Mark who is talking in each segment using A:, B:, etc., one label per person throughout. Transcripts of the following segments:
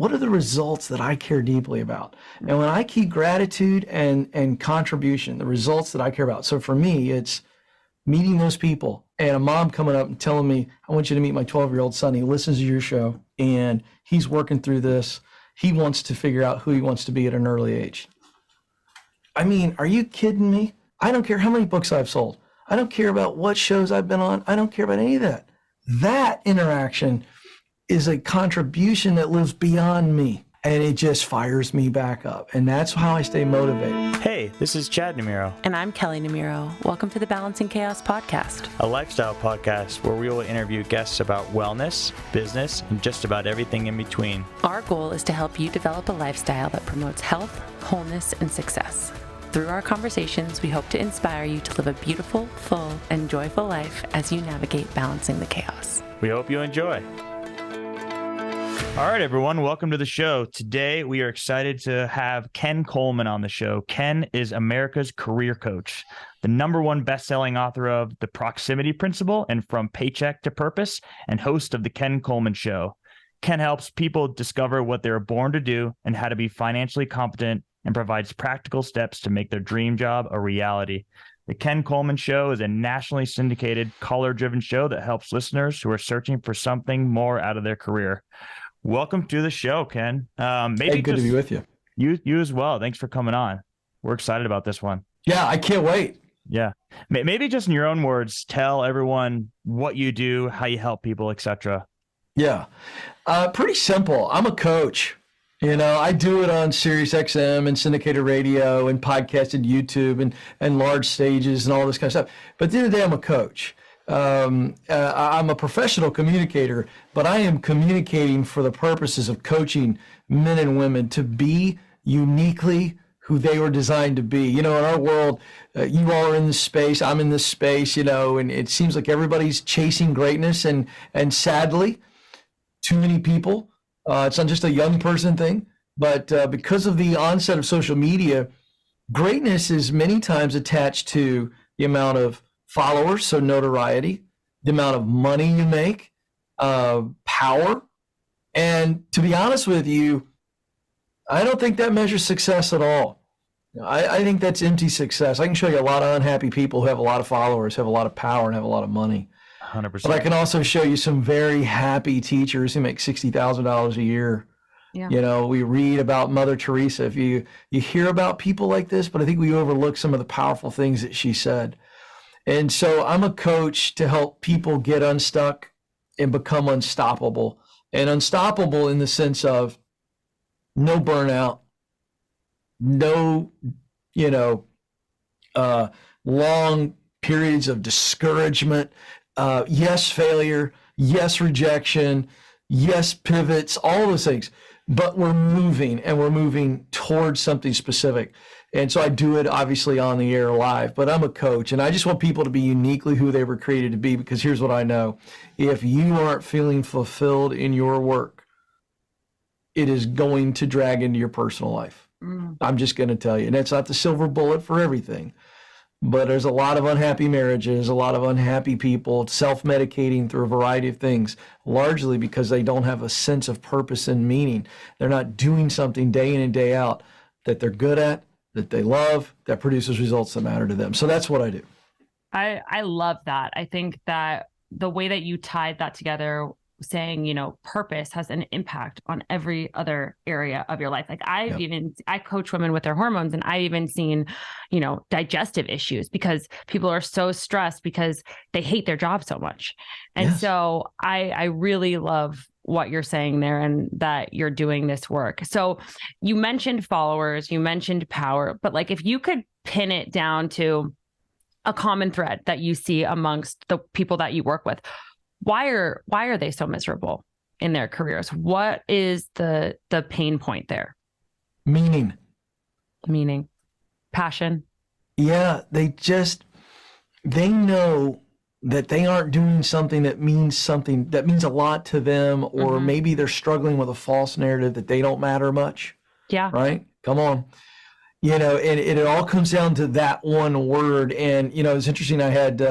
A: what are the results that I care deeply about? And when I keep gratitude and contribution, the results that I care about. So for me, it's meeting those people and a mom coming up and telling me, I want you to meet my 12-year-old son. He listens to your show and he's working through this. He wants to figure out who he wants to be at an early age. I mean, are you kidding me? I don't care how many books I've sold. I don't care about what shows I've been on. I don't care about any of that. That interaction is a contribution that lives beyond me. And it just fires me back up. And that's how I stay motivated.
B: Hey, this is Chad Namiro.
C: And I'm Kelley Namiro. Welcome to the Balancing Chaos podcast,
B: a lifestyle podcast where we will interview guests about wellness, business, and just about everything in between.
C: Our goal is to help you develop a lifestyle that promotes health, wholeness, and success. Through our conversations, we hope to inspire you to live a beautiful, full, and joyful life as you navigate balancing the chaos.
B: We hope you enjoy. All right, everyone, welcome to the show. Today, we are excited to have Ken Coleman on the show. Ken is America's career coach, the #1 best-selling author of The Proximity Principle and From Paycheck to Purpose, and host of the Ken Coleman Show. Ken helps people discover what they're born to do and how to be financially competent, and provides practical steps to make their dream job a reality. The Ken Coleman Show is a nationally syndicated, caller-driven show that helps listeners who are searching for something more out of their career. Welcome to the show, Ken.
A: Hey, good to be with you.
B: You as well. Thanks for coming on. We're excited about this one.
A: Yeah, I can't wait.
B: Yeah. Maybe just in your own words, tell everyone what you do, how you help people, etc.
A: Yeah. Pretty simple. I'm a coach. You know, I do it on Sirius XM and syndicated radio and podcast and YouTube and large stages and all this kind of stuff. But at the end of the day, I'm a coach. I'm a professional communicator, but I am communicating for the purposes of coaching men and women to be uniquely who they were designed to be. You know, in our world, you all are in this space, I'm in this space, you know, and it seems like everybody's chasing greatness, and sadly, too many people. It's not just a young person thing, but because of the onset of social media, greatness is many times attached to the amount of followers, so notoriety, the amount of money you make, power. And to be honest with you, I don't think that measures success at all. I think that's empty success. I can show you a lot of unhappy people who have a lot of followers, have a lot of power, and have a lot of money.
B: 100%.
A: But I can also show you some very happy teachers who make $60,000 a year.
C: Yeah.
A: You know, we read about Mother Teresa. If you hear about people like this, but I think we overlook some of the powerful things that she said. And so I'm a coach to help people get unstuck and become unstoppable. And unstoppable in the sense of no burnout, no, long periods of discouragement, yes, failure, yes, rejection, yes, pivots, all those things. But we're moving, and we're moving towards something specific. And so I do it obviously on the air live, but I'm a coach, and I just want people to be uniquely who they were created to be, because here's what I know. If you aren't feeling fulfilled in your work, it is going to drag into your personal life. I'm just going to tell you. And it's not the silver bullet for everything, but there's a lot of unhappy marriages, a lot of unhappy people self-medicating through a variety of things, largely because they don't have a sense of purpose and meaning. They're not doing something day in and day out that they're good at, that they love, that produces results that matter to them. So that's what I do.
D: I love that. I think that the way that you tied that together, saying, purpose has an impact on every other area of your life. Like I coach women with their hormones, and I even seen, digestive issues because people are so stressed because they hate their job so much. And so I really love what you're saying there, and that you're doing this work. So you mentioned followers, you mentioned power, but like, if you could pin it down to a common thread that you see amongst the people that you work with, why are they so miserable in their careers? What is the pain point there?
A: Meaning,
D: passion.
A: Yeah. They know that they aren't doing something that means a lot to them, or maybe they're struggling with a false narrative that they don't matter much.
D: Yeah.
A: Right? Come on. And it all comes down to that one word. And, it's interesting. I had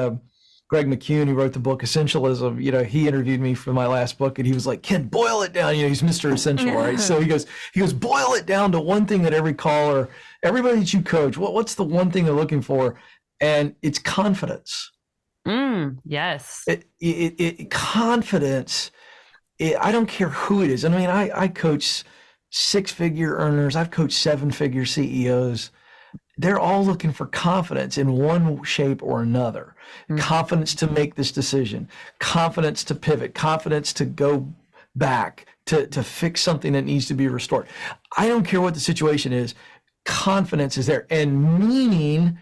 A: Greg McCune, who wrote the book Essentialism, he interviewed me for my last book, and he was like, Ken, boil it down. He's Mr. Essential, right? So he goes, boil it down to one thing that everybody that you coach, what's the one thing they're looking for? And it's confidence.
D: Yes.
A: Confidence. I don't care who it is. I mean, I coach 6-figure earners. I've coached 7-figure CEOs. They're all looking for confidence in one shape or another. Confidence to make this decision, confidence to pivot, confidence to go back, to fix something that needs to be restored. I don't care what the situation is. Confidence is there. And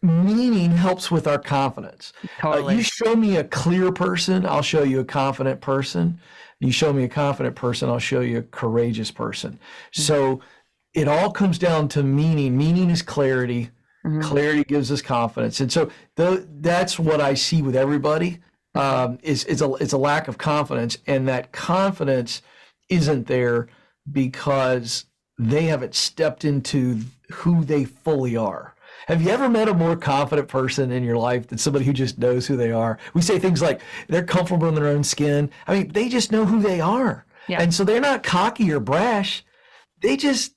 A: meaning helps with our confidence.
D: Totally.
A: You show me a clear person, I'll show you a confident person. You show me a confident person, I'll show you a courageous person. So it all comes down to meaning. Meaning is clarity. Clarity gives us confidence. And so that's what I see with everybody, is a lack of confidence. And that confidence isn't there because they haven't stepped into who they fully are. Have you ever met a more confident person in your life than somebody who just knows who they are? We say things like they're comfortable in their own skin. I mean, they just know who they are.
D: Yeah.
A: And so they're not cocky or brash. They just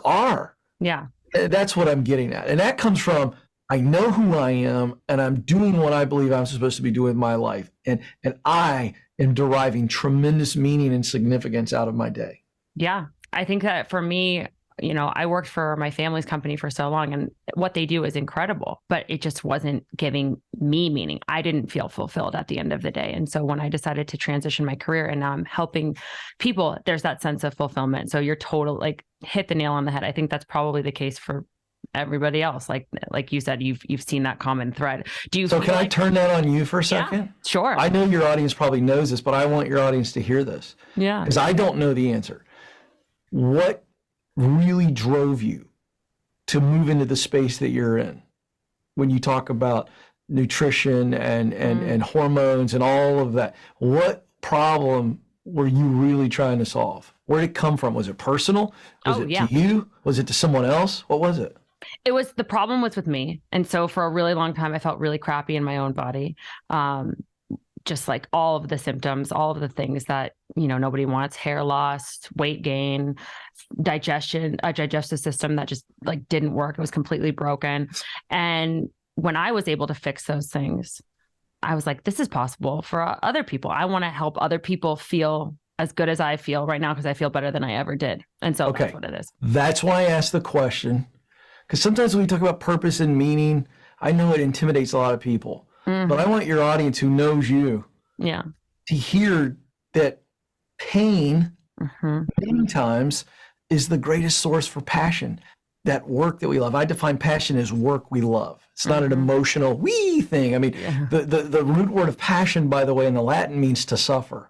A: are.
D: Yeah.
A: That's what I'm getting at. And that comes from, I know who I am, and I'm doing what I believe I'm supposed to be doing with my life. And I am deriving tremendous meaning and significance out of my day.
D: Yeah. I think that for me, I worked for my family's company for so long, and what they do is incredible, but it just wasn't giving me meaning. I didn't feel fulfilled at the end of the day. And so when I decided to transition my career and now I'm helping people, there's that sense of fulfillment. So you're hit the nail on the head. I think that's probably the case for everybody else. Like you said, you've seen that common thread. Can
A: I turn that on you for a second?
D: Yeah, sure.
A: I know your audience probably knows this, but I want your audience to hear this.
D: Yeah.
A: Because I don't know the answer. What really drove you to move into the space that you're in when you talk about nutrition and hormones and all of that? What problem were you really trying to solve? Where did it come from? Was it personal? Was it to you? Was it to someone else? What was it?
D: The problem was with me. And so for a really long time, I felt really crappy in my own body. Just like all of the symptoms, all of the things that, nobody wants: hair loss, weight gain, digestion, a digestive system that just didn't work. It was completely broken. And when I was able to fix those things, I was like, this is possible for other people. I want to help other people feel as good as I feel right now, because I feel better than I ever did. And so that's what it is.
A: That's why I asked the question, because sometimes when we talk about purpose and meaning, I know it intimidates a lot of people. But I want your audience who knows you to hear that pain many times is the greatest source for passion, that work that we love. I define passion as work we love. It's not an emotional wee thing. I mean, the root word of passion, by the way, in the Latin means to suffer.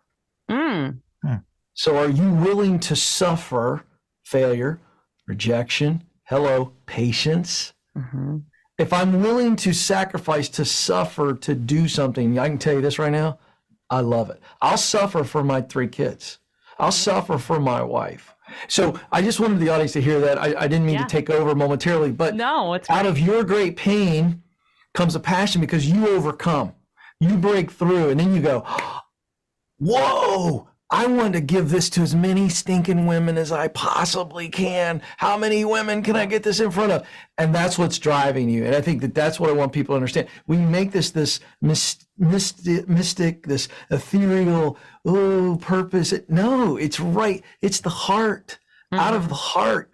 A: So are you willing to suffer failure, rejection, patience? If I'm willing to sacrifice, to suffer, to do something, I can tell you this right now, I love it. I'll suffer for my 3 kids. I'll suffer for my wife. So I just wanted the audience to hear that. I didn't mean to take over momentarily, but out of your great pain comes a passion, because you overcome, you break through, and then you go, whoa, I want to give this to as many stinking women as I possibly can. How many women can I get this in front of? And that's what's driving you. And I think that's what I want people to understand. We make this mystic, this ethereal, purpose. No, it's right. It's the heart. Out of the heart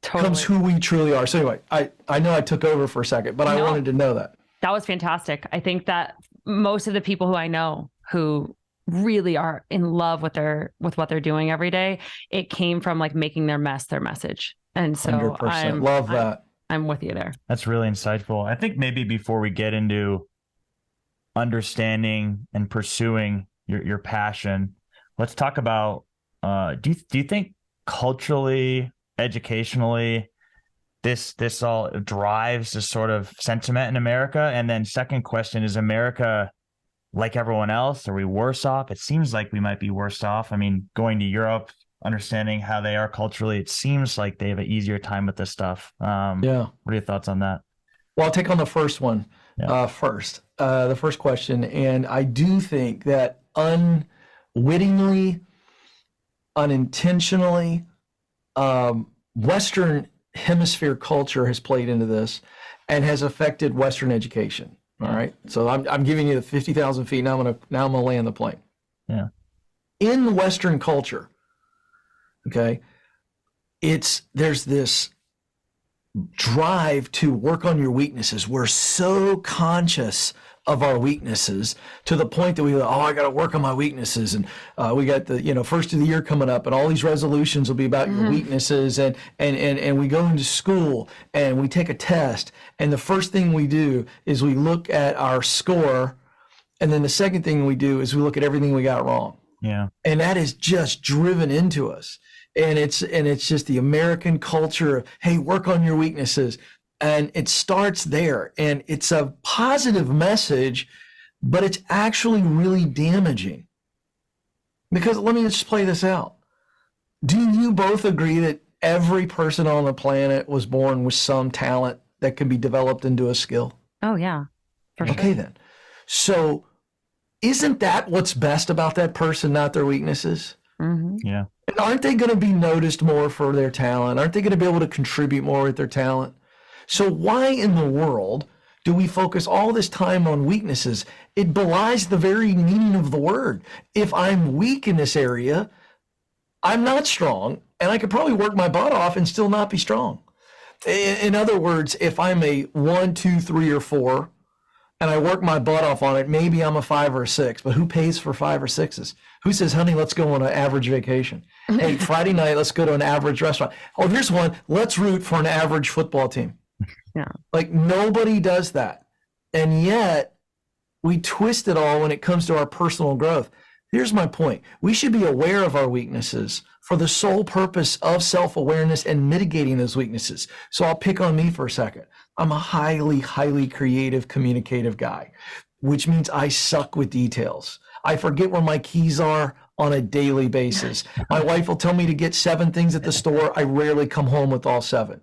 A: comes who we truly are. So anyway, I know I took over for a second, but I wanted to know that.
D: That was fantastic. I think that most of the people who I know who really are in love with what they're doing every day, it came from making their mess their message. And so
A: 100%. Love that.
D: I'm with you there.
B: That's really insightful. I think maybe before we get into understanding and pursuing your passion, let's talk about, do you think culturally, educationally, this all drives this sort of sentiment in America? And then second question, is America like everyone else? Are we worse off? It seems like we might be worse off. I mean, going to Europe, understanding how they are culturally, it seems like they have an easier time with this stuff. What are your thoughts on that?
A: Well, I'll take on the first one. first. The first question. And I do think that unwittingly, unintentionally, Western hemisphere culture has played into this and has affected Western education. All right. So I'm giving you the 50,000 feet. Now I'm gonna land the plane.
B: Yeah.
A: In the Western culture, okay, there's this drive to work on your weaknesses. We're so conscious of our weaknesses to the point that we go, I got to work on my weaknesses. And we got the, first of the year coming up, and all these resolutions will be about your weaknesses. And we go into school and we take a test. And the first thing we do is we look at our score. And then the second thing we do is we look at everything we got wrong.
B: Yeah.
A: And that is just driven into us. And it's just the American culture of, hey, work on your weaknesses. And it starts there. And it's a positive message, but it's actually really damaging. Because let me just play this out. Do you both agree that every person on the planet was born with some talent that can be developed into a skill?
D: Oh, yeah. For sure.
A: Okay, then. So isn't that what's best about that person, not their weaknesses?
D: Mm-hmm.
B: Yeah.
A: And aren't they going to be noticed more for their talent? Aren't they going to be able to contribute more with their talent? So why in the world do we focus all this time on weaknesses? It belies the very meaning of the word. If I'm weak in this area, I'm not strong, and I could probably work my butt off and still not be strong. In other words, if I'm a 1, 2, 3, or 4, and I work my butt off on it, maybe I'm a 5 or a 6, but who pays for 5 or 6s? Who says, honey, let's go on an average vacation? Hey, Friday night, let's go to an average restaurant. Oh, here's one. Let's root for an average football team.
D: Yeah.
A: Like nobody does that. And yet we twist it all when it comes to our personal growth. Here's my point. We should be aware of our weaknesses for the sole purpose of self-awareness and mitigating those weaknesses. So I'll pick on me for a second. I'm a highly, highly creative, communicative guy, which means I suck with details. I forget where my keys are on a daily basis. My wife will tell me to get 7 things at the store. I rarely come home with all 7.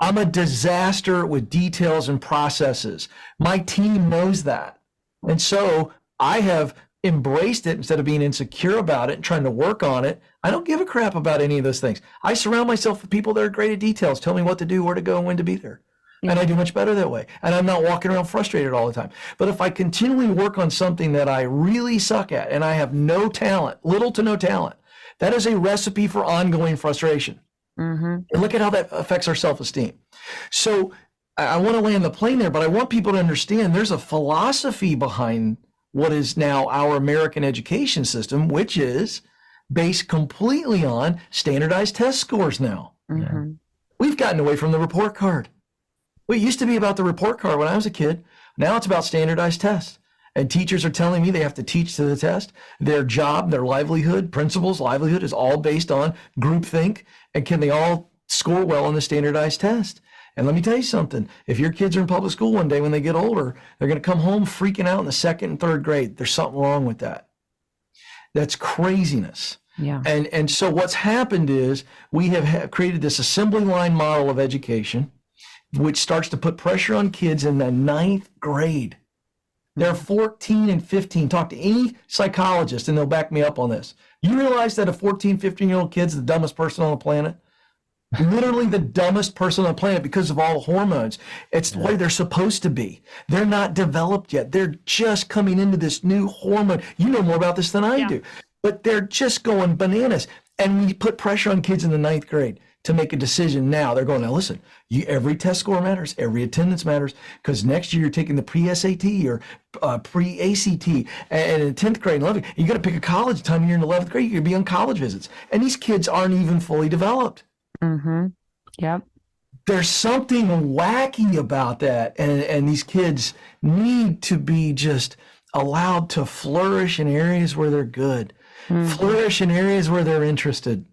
A: I'm a disaster with details and processes. My team knows that. And so I have embraced it instead of being insecure about it and trying to work on it. I don't give a crap about any of those things. I surround myself with people that are great at details, tell me what to do, where to go, and when to be there. And I do much better that way. And I'm not walking around frustrated all the time. But if I continually work on something that I really suck at and I have no talent, little to no talent, that is a recipe for ongoing frustration.
D: Mm-hmm.
A: And look at how that affects our self-esteem. So I want to land the plane there, but I want people to understand there's a philosophy behind what is now our American education system, which is based completely on standardized test scores now.
D: Mm-hmm.
A: We've gotten away from the report card. It used to be about the report card when I was a kid. Now it's about standardized tests. And teachers are telling me they have to teach to the test. Their job, their livelihood, principals' livelihood is all based on groupthink. And can they all score well on the standardized test? And let me tell you something. If your kids are in public school one day when they get older, they're going to come home freaking out in the 2nd and 3rd grade. There's something wrong with that. That's craziness.
D: Yeah.
A: And so what's happened is we have created this assembly line model of education, which starts to put pressure on kids in the 9th grade. They're 14 and 15. Talk to any psychologist and they'll back me up on this. You realize that a 14, 15-year-old kid's the dumbest person on the planet? Literally the dumbest person on the planet because of all the hormones. It's the way they're supposed to be. They're not developed yet. They're just coming into this new hormone. You know more about this than I do. But they're just going bananas. And we put pressure on kids in the 9th grade to make a decision now. They're going, now listen, every test score matters, every attendance matters, because next year you're taking the pre-SAT or pre-ACT, and in 10th grade and 11th, you got to pick a college time you're in 11th grade, you're going to be on college visits. And these kids aren't even fully developed.
D: Mm-hmm. Yep.
A: There's something wacky about that, and these kids need to be just allowed to flourish in areas where they're good, flourish in areas where they're interested.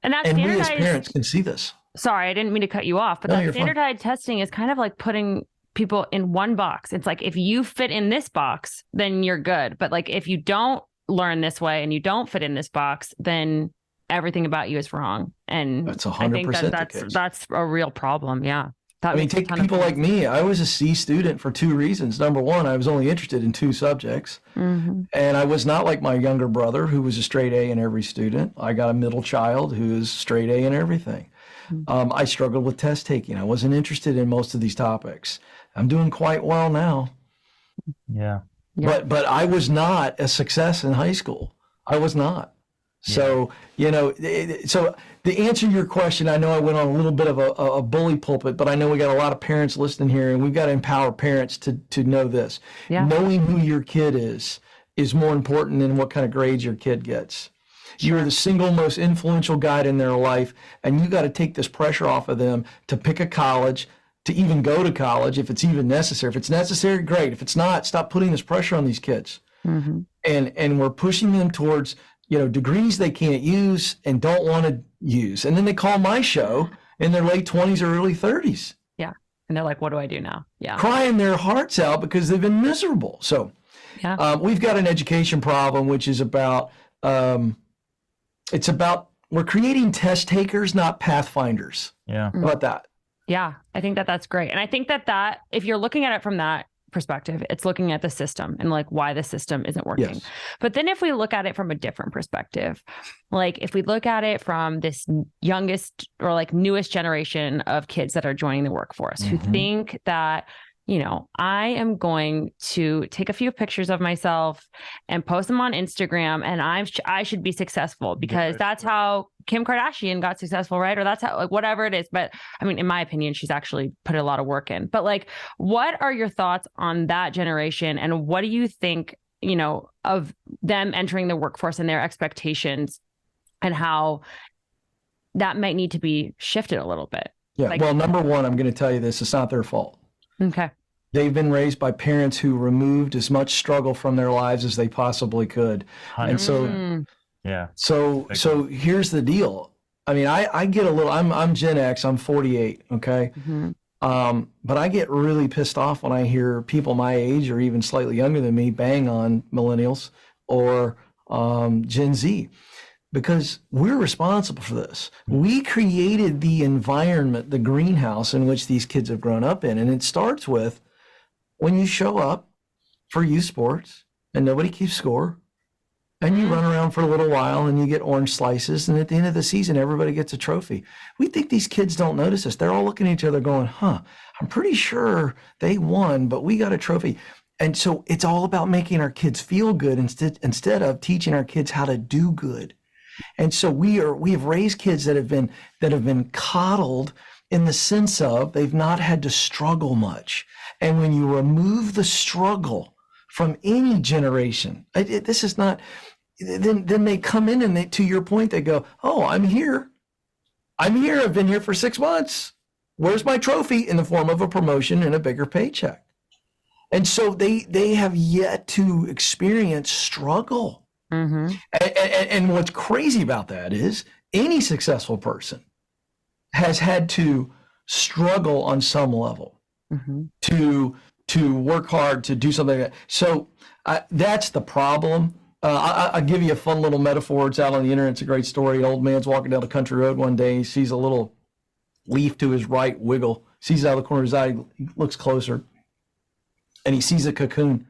D: And that
A: And we
D: standardized,
A: as parents can see this.
D: sorry, I didn't mean to cut you off, but
A: No,
D: that
A: you're fine.
D: standardized testing is kind of like putting people in one box. It's like, if you fit in this box, then you're good. But like, if you don't learn this way and you don't fit in this box, then everything about you is wrong. And
A: That's
D: I think
A: 100% the
D: that
A: case.
D: that's a real problem. Yeah.
A: I mean, take people like me. I was a C student for two reasons. Number one, I was only interested in two subjects. And I was not like my younger brother, who was a straight A in every student. I got a middle child who is straight A in everything. I struggled with test taking. I wasn't interested in most of these topics. I'm doing quite well now.
B: Yeah.
A: But I was not a success in high school. I was not. So, so to answer your question, I know I went on a little bit of a bully pulpit, but I know we got a lot of parents listening here, and we've got to empower parents to know this. Yeah. Knowing who your kid is more important than what kind of grades your kid gets. Sure. You're the single most influential guide in their life, and you got to take this pressure off of them to pick a college, to even go to college if it's even necessary. If it's necessary, great. If it's not, stop putting this pressure on these kids. And we're pushing them towards degrees they can't use and don't want to use. And then they call my show in their late 20s or early 30s.
D: Yeah. And they're like, what do I do now? Yeah.
A: Crying their hearts out because they've been miserable. So we've got an education problem, which is about, we're creating test takers, not pathfinders.
B: Yeah.
A: How about that?
D: Yeah. I think that's great. And I think that if you're looking at it from that perspective, it's looking at the system and like why the system isn't working. Yes. But then if we look at it from a different perspective, like if we look at it from this youngest or like newest generation of kids that are joining the workforce who think that, I am going to take a few pictures of myself and post them on Instagram, and I should be successful because that's how Kim Kardashian got successful, right? Or that's how, like, whatever it is. But I mean, in my opinion, she's actually put a lot of work in. But like, what are your thoughts on that generation? And what do you think, of them entering the workforce and their expectations and how that might need to be shifted a little bit?
A: Yeah. Well, number one, I'm going to tell you this. It's not their fault.
D: Okay.
A: They've been raised by parents who removed as much struggle from their lives as they possibly could. 100%. And so, so here's the deal. I mean, I get a little, I'm Gen X, I'm 48. Okay. But I get really pissed off when I hear people my age or even slightly younger than me bang on millennials or Gen Z, because we're responsible for this. We created the environment, the greenhouse in which these kids have grown up in. And it starts with when you show up for youth sports and nobody keeps score, and you run around for a little while and you get orange slices, and at the end of the season, everybody gets a trophy. We think these kids don't notice us. They're all looking at each other going, I'm pretty sure they won, but we got a trophy. And so it's all about making our kids feel good instead of teaching our kids how to do good. And so we have raised kids that have been coddled in the sense of they've not had to struggle much. And when you remove the struggle from any generation, this is not, then they come in and to your point, they go, oh, I'm here. I've been here for 6 months. Where's my trophy? In the form of a promotion and a bigger paycheck. And so they have yet to experience struggle. And what's crazy about that is any successful person has had to struggle on some level to work hard, to do something like that. So that's the problem. I'll give you a fun little metaphor. It's out on the internet. It's a great story. An old man's walking down a country road one day. He sees a little leaf to his right wiggle. Sees it out of the corner of his eye. He looks closer, and he sees a cocoon.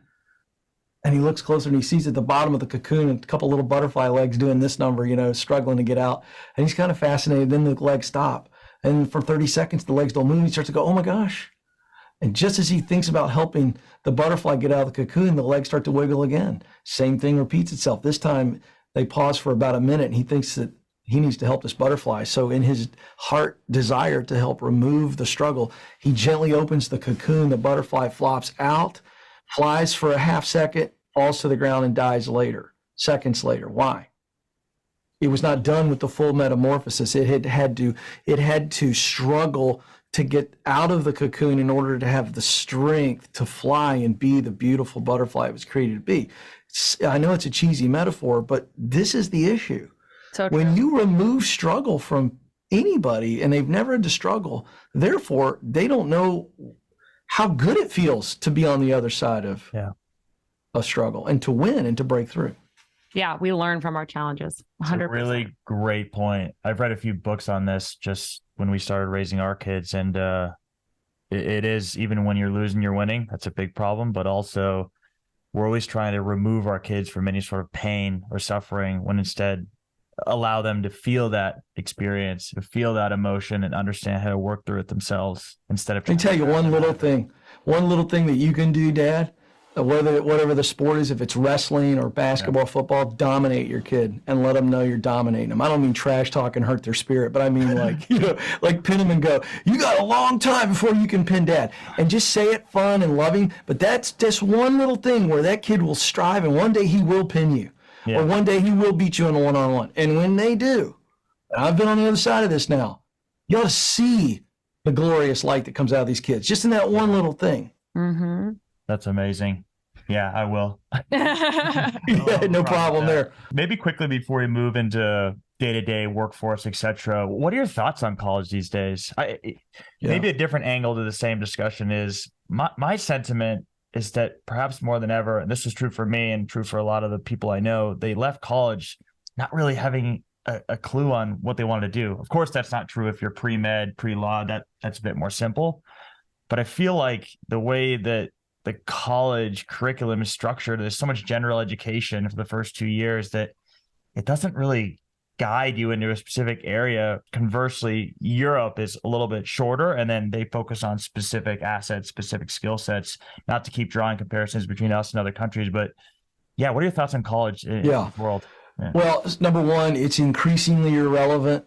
A: And he looks closer and he sees at the bottom of the cocoon a couple little butterfly legs doing this number, struggling to get out. And he's kind of fascinated. Then the legs stop. And for 30 seconds, the legs don't move. He starts to go, oh my gosh. And just as he thinks about helping the butterfly get out of the cocoon, the legs start to wiggle again. Same thing repeats itself. This time they pause for about a minute, and he thinks that he needs to help this butterfly. So in his heart desire to help remove the struggle, he gently opens the cocoon. The butterfly flops out, flies for a half second, falls to the ground, and dies seconds later. Why? It was not done with the full metamorphosis. It had to struggle to get out of the cocoon in order to have the strength to fly and be the beautiful butterfly it was created to be. I know it's a cheesy metaphor, but this is the issue.
D: So
A: when you remove struggle from anybody and they've never had to struggle, therefore they don't know how good it feels to be on the other side of a struggle and to win and to break through.
D: Yeah, we learn from our challenges. 100%.
B: It's a really great point. I've read a few books on this just when we started raising our kids, and it is, even when you're losing, you're winning. That's a big problem. But also, we're always trying to remove our kids from any sort of pain or suffering, when instead allow them to feel that experience, to feel that emotion, and understand how to work through it themselves instead of.
A: Let me tell you one little thing that you can do, Dad. Whatever the sport is, if it's wrestling or basketball, football, dominate your kid and let them know you're dominating them. I don't mean trash talk and hurt their spirit, but I mean like pin them and go, you got a long time before you can pin Dad. And just say it fun and loving. But that's just one little thing where that kid will strive, and one day he will pin you. Yeah. Or one day he will beat you in a one-on-one. And when they do, and I've been on the other side of this now, you ought to see the glorious light that comes out of these kids, just in that one little thing.
D: Mm-hmm.
B: That's amazing. Yeah, I will.
A: Yeah, no problem there.
B: Maybe quickly before we move into day-to-day workforce, etc., what are your thoughts on college these days? Maybe a different angle to the same discussion is my sentiment is that perhaps more than ever, and this is true for me and true for a lot of the people I know, they left college not really having a clue on what they wanted to do. Of course, that's not true if you're pre-med, pre-law, that's a bit more simple. But I feel like the way that the college curriculum is structured, there's so much general education for the first 2 years that it doesn't really guide you into a specific area. Conversely, Europe is a little bit shorter, and then they focus on specific assets, specific skill sets, not to keep drawing comparisons between us and other countries. But yeah, what are your thoughts on college in the world? Yeah.
A: Well, number one, it's increasingly irrelevant,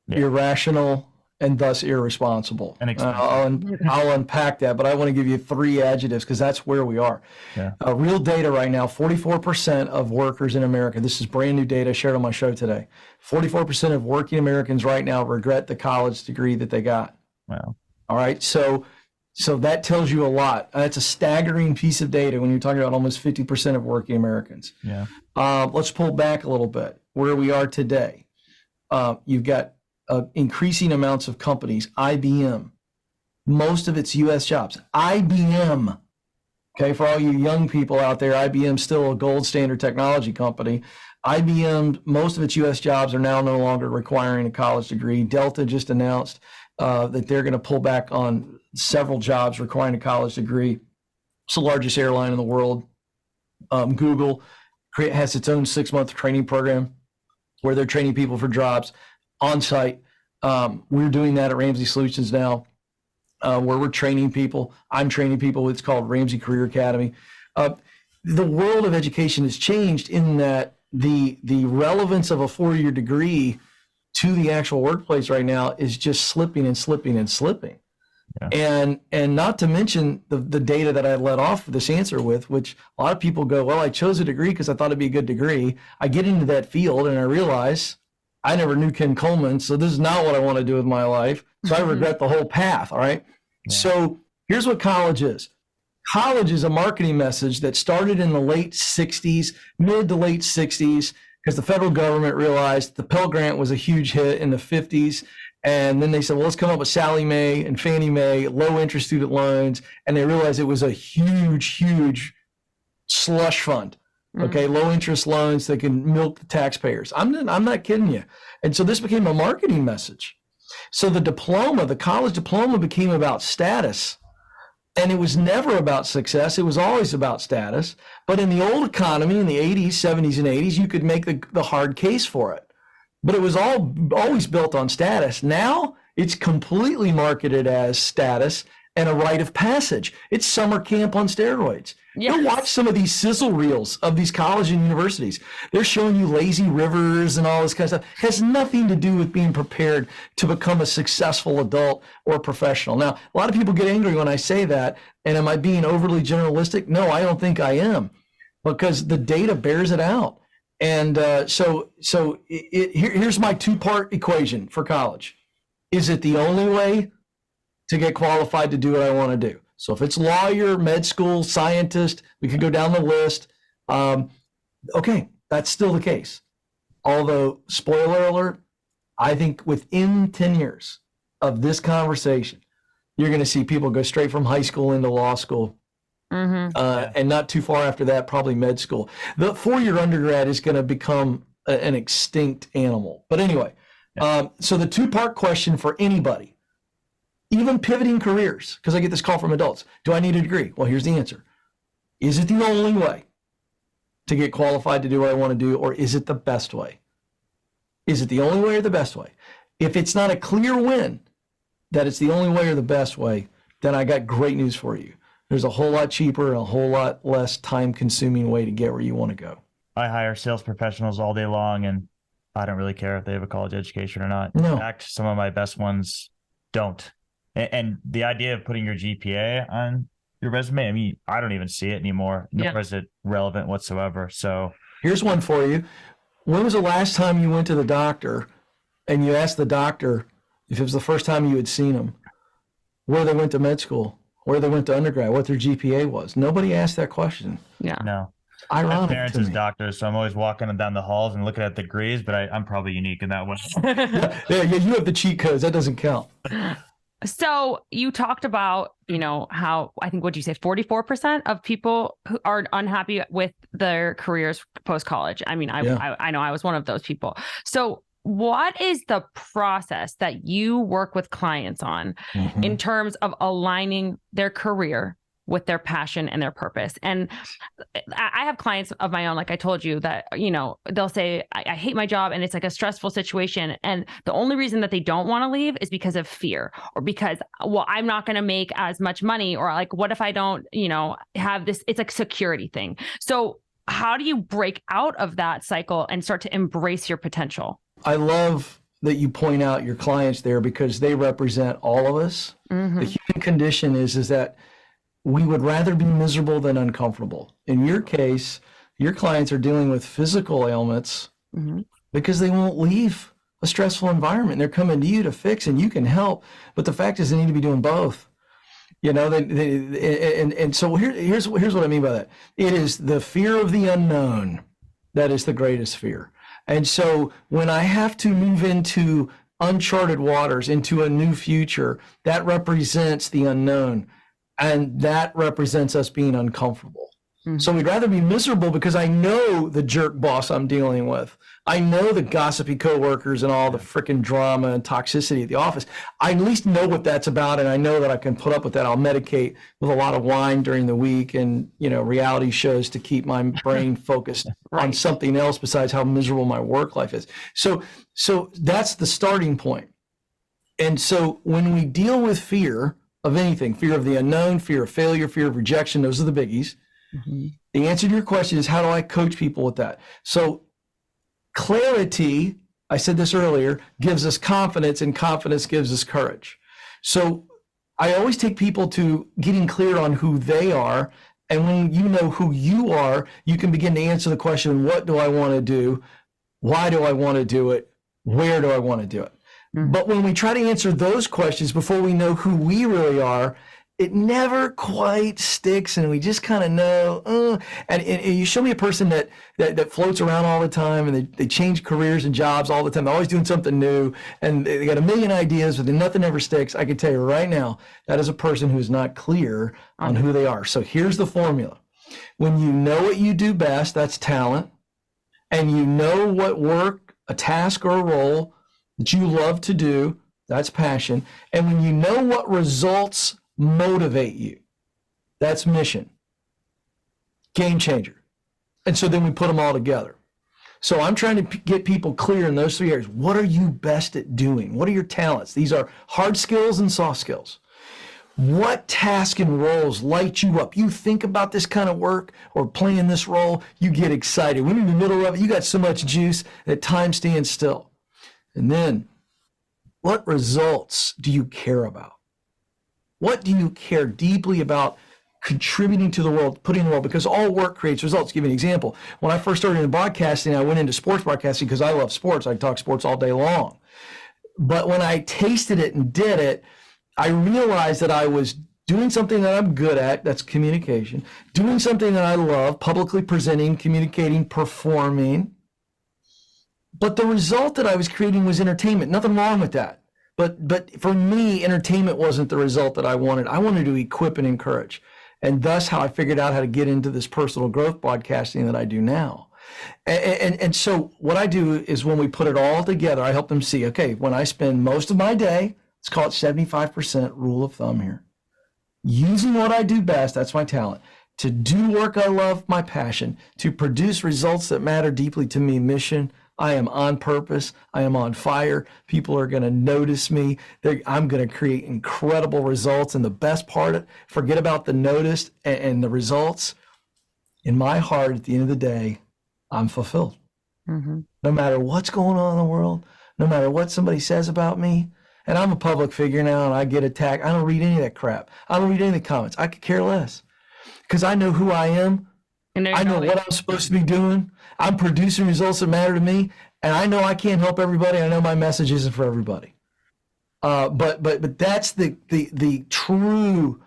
A: irrational, and thus irresponsible. And I'll unpack that, but I want to give you 3 adjectives because that's where we are. Yeah. Real data right now, 44% of workers in America, this is brand new data shared on my show today, 44% of working Americans right now regret the college degree that they got.
B: Wow.
A: All right, so that tells you a lot. That's a staggering piece of data when you're talking about almost 50% of working Americans.
B: Yeah.
A: Let's pull back a little bit. Where we are today, you've got increasing amounts of companies. IBM, most of its U.S. jobs. IBM, okay, for all you young people out there, IBM's still a gold standard technology company. IBM, most of its U.S. jobs are now no longer requiring a college degree. Delta just announced that they're going to pull back on several jobs requiring a college degree. It's the largest airline in the world. Google has its own 6-month training program where they're training people for jobs on site. We're doing that at Ramsey Solutions now, where we're training people. I'm training people. It's called Ramsey Career Academy. The world of education has changed in that the relevance of a 4-year degree to the actual workplace right now is just slipping and slipping and slipping. Yeah. And not to mention the data that I led off this answer with, which a lot of people go, well, I chose a degree because I thought it'd be a good degree. I get into that field and I realize I never knew Ken Coleman, so this is not what I want to do with my life. So I regret the whole path, all right? Yeah. So here's what college is. College is a marketing message that started in the late 60s, mid to late 60s, because the federal government realized the Pell Grant was a huge hit in the 50s. And then they said, well, let's come up with Sallie Mae and Fannie Mae, low interest student loans. And they realized it was a huge, huge slush fund. Okay, low interest loans that can milk the taxpayers. I'm not kidding you. And so this became a marketing message. So the college diploma became about status. And it was never about success. It was always about status. But in the old economy, in the 80s, 70s, and 80s, you could make the hard case for it. But it was always built on status. Now it's completely marketed as status and a rite of passage. It's summer camp on steroids. Yes. Go watch some of these sizzle reels of these colleges and universities. They're showing you lazy rivers and all this kind of stuff. It has nothing to do with being prepared to become a successful adult or professional. Now, a lot of people get angry when I say that. And am I being overly generalistic? No, I don't think I am, because the data bears it out. And so here's my 2-part equation for college. Is it the only way to get qualified to do what I want to do? So if it's lawyer, med school, scientist, we could go down the list. Okay, that's still the case. Although, spoiler alert, I think within 10 years of this conversation, you're going to see people go straight from high school into law school. And not too far after that, probably med school. The 4-year undergrad is going to become an extinct animal. But anyway, so the 2-part question for anybody. even pivoting careers, because I get this call from adults. Do I need a degree? Well, here's the answer. Is it the only way to get qualified to do what I want to do, or is it the best way? Is it the only way or the best way? If it's not a clear win that it's the only way or the best way, then I got great news for you. There's a whole lot cheaper and a whole lot less time-consuming way to get where you want to go.
B: I hire sales professionals all day long, and I don't really care if they have a college education or not.
A: No.
B: In fact, some of my best ones don't. And the idea of putting your GPA on your resume, I mean, I don't even see it anymore, nor is it relevant whatsoever. So
A: here's one for you. When was the last time you went to the doctor and you asked the doctor if it was the first time you had seen them, where they went to med school, where they went to undergrad, what their GPA was? Nobody asked that question.
D: Yeah.
B: No.
A: Ironic.
B: My parents
A: to
B: as
A: me.
B: doctors, so I'm always walking down the halls and looking at the degrees, but I'm probably unique in that way.
A: Yeah, you have the cheat codes. That doesn't count.
D: So you talked about, how I think, what'd you say, 44% of people who are unhappy with their careers post-college. I mean, I know I was one of those people. So what is the process that you work with clients on in terms of aligning their career with their passion and their purpose? And I have clients of my own, like I told you, that, they'll say, I hate my job and it's like a stressful situation. And the only reason that they don't want to leave is because of fear, or because, well, I'm not going to make as much money, or like, what if I don't, have this? It's like a security thing. So how do you break out of that cycle and start to embrace your potential?
A: I love that you point out your clients there, because they represent all of us. The human condition is that we would rather be miserable than uncomfortable. In your case, your clients are dealing with physical ailments because they won't leave a stressful environment. They're coming to you to fix, and you can help. But the fact is, they need to be doing both. And so here's what I mean by that. It is the fear of the unknown that is the greatest fear. And so when I have to move into uncharted waters, into a new future, that represents the unknown. And that represents us being uncomfortable. So we'd rather be miserable because I know the jerk boss I'm dealing with. I know the gossipy coworkers and all the freaking drama and toxicity at the office. I at least know what that's about, and I know that I can put up with that. I'll medicate with a lot of wine during the week and, reality shows to keep my brain focused on something else besides how miserable my work life is. So that's the starting point. And so when we deal with fear of anything, fear of the unknown, fear of failure, fear of rejection, those are the biggies. The answer to your question is, how do I coach people with that? So clarity, I said this earlier, gives us confidence, and confidence gives us courage. So I always take people to getting clear on who they are. And when you know who you are, you can begin to answer the question, what do I want to do? Why do I want to do it? Where do I want to do it? But when we try to answer those questions before we know who we really are, it never quite sticks, and we just kind of know. And you show me a person that floats around all the time, and they change careers and jobs all the time. They're always doing something new, and they got a million ideas, but then nothing ever sticks. I can tell you right now, that is a person who is not clear on who they are. So here's the formula. When you know what you do best, that's talent, and you know what work, a task or a role that you love to do, that's passion. And when you know what results motivate you, that's mission. Game changer. And so then we put them all together. So I'm trying to get people clear in those three areas. What are you best at doing? What are your talents? These are hard skills and soft skills. What task and roles light you up? You think about this kind of work or playing this role, you get excited. When you're in the middle of it, you got so much juice that time stands still. And then, what results do you care about? What do you care deeply about contributing to the world, putting in the world? Because all work creates results. Give you an example. When I first started in broadcasting, I went into sports broadcasting because I love sports. I talk sports all day long. But when I tasted it and did it, I realized that I was doing something that I'm good at, that's communication, doing something that I love, publicly presenting, communicating, performing. But the result that I was creating was entertainment. Nothing wrong with that. But for me, entertainment wasn't the result that I wanted. I wanted to equip and encourage. And thus how I figured out how to get into this personal growth podcasting that I do now. And so what I do is when we put it all together, I help them see, okay, when I spend most of my day let's call it 75% rule of thumb here. Using what I do best, that's my talent, to do work I love, my passion, to produce results that matter deeply to me, mission. I am on purpose. I am on fire. People are going to notice me. I'm going to create incredible results. And the best part, forget about the noticed and the results. In my heart, at the end of the day, I'm fulfilled. Mm-hmm. No matter what's going on in the world, no matter what somebody says about me. And I'm a public figure now, and I get attacked. I don't read any of that crap. I don't read any of the comments. I could care less because I know who I am. And I know what I'm supposed to be doing. I'm producing results that matter to me, and I know I can't help everybody. I know my message isn't for everybody. But that's the true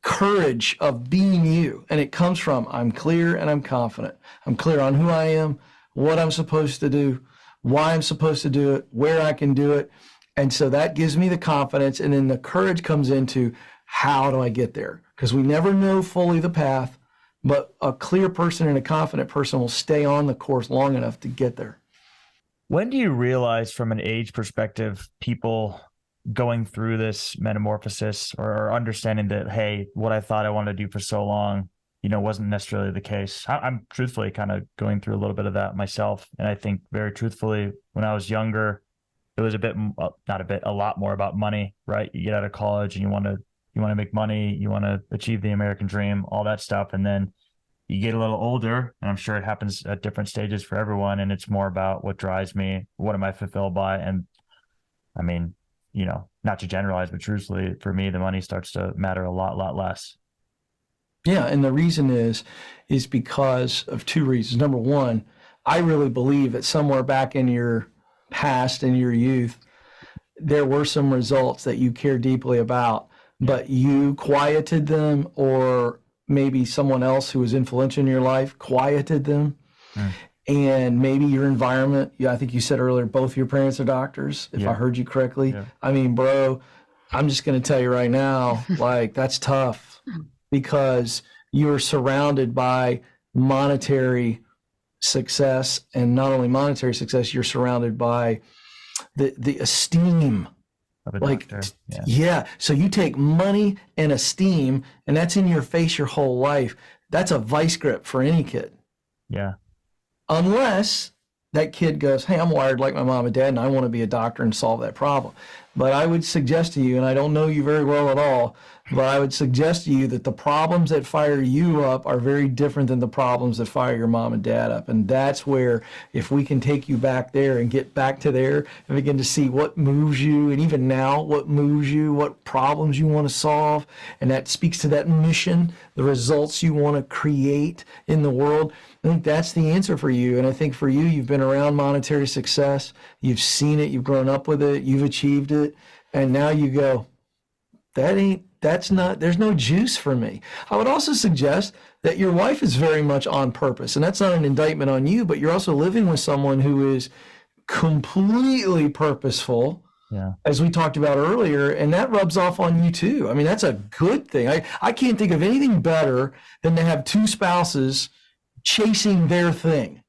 A: courage of being you, and it comes from I'm clear and I'm confident. I'm clear on who I am, what I'm supposed to do, why I'm supposed to do it, where I can do it, and so that gives me the confidence. And then the courage comes into how do I get there? Because we never know fully the path. But a clear person and a confident person will stay on the course long enough to get there.
B: When do you realize from an age perspective, people going through this metamorphosis or understanding that, hey, what I thought I wanted to do for so long, wasn't necessarily the case? I'm truthfully kind of going through a little bit of that myself. And I think very truthfully, when I was younger, it was a lot more about money, right? You get out of college and you want to make money, you want to achieve the American dream, all that stuff. And then you get a little older, and I'm sure it happens at different stages for everyone. And it's more about what drives me, what am I fulfilled by? And I mean, not to generalize, but truthfully, for me, the money starts to matter a lot less.
A: Yeah. And the reason is because of two reasons. Number one, I really believe that somewhere back in your past, in your youth, there were some results that you care deeply about, but you quieted them, or maybe someone else who was influential in your life quieted them. And maybe your environment, I think you said earlier, both your parents are doctors, if I heard you correctly. Yeah. I mean, bro, I'm just going to tell you right now, that's tough because you're surrounded by monetary success, and not only monetary success, you're surrounded by the esteem. So you take money and esteem, and that's in your face your whole life. That's a vice grip for any kid.
B: Yeah.
A: Unless that kid goes, hey, I'm wired like my mom and dad, and I want to be a doctor and solve that problem. But I would suggest to you, and I don't know you very well at all, but I would suggest to you that the problems that fire you up are very different than the problems that fire your mom and dad up. And that's where, if we can take you back there and get back to there and begin to see what moves you, and even now, what moves you, what problems you want to solve, and that speaks to that mission, the results you want to create in the world, I think that's the answer for you. And I think for you, you've been around monetary success, you've seen it, you've grown up with it, you've achieved it, and now you go, there's no juice for me. I would also suggest that your wife is very much on purpose, and that's not an indictment on you, but you're also living with someone who is completely purposeful, as we talked about earlier, and that rubs off on you too. I mean, that's a good thing. I can't think of anything better than to have two spouses chasing their thing.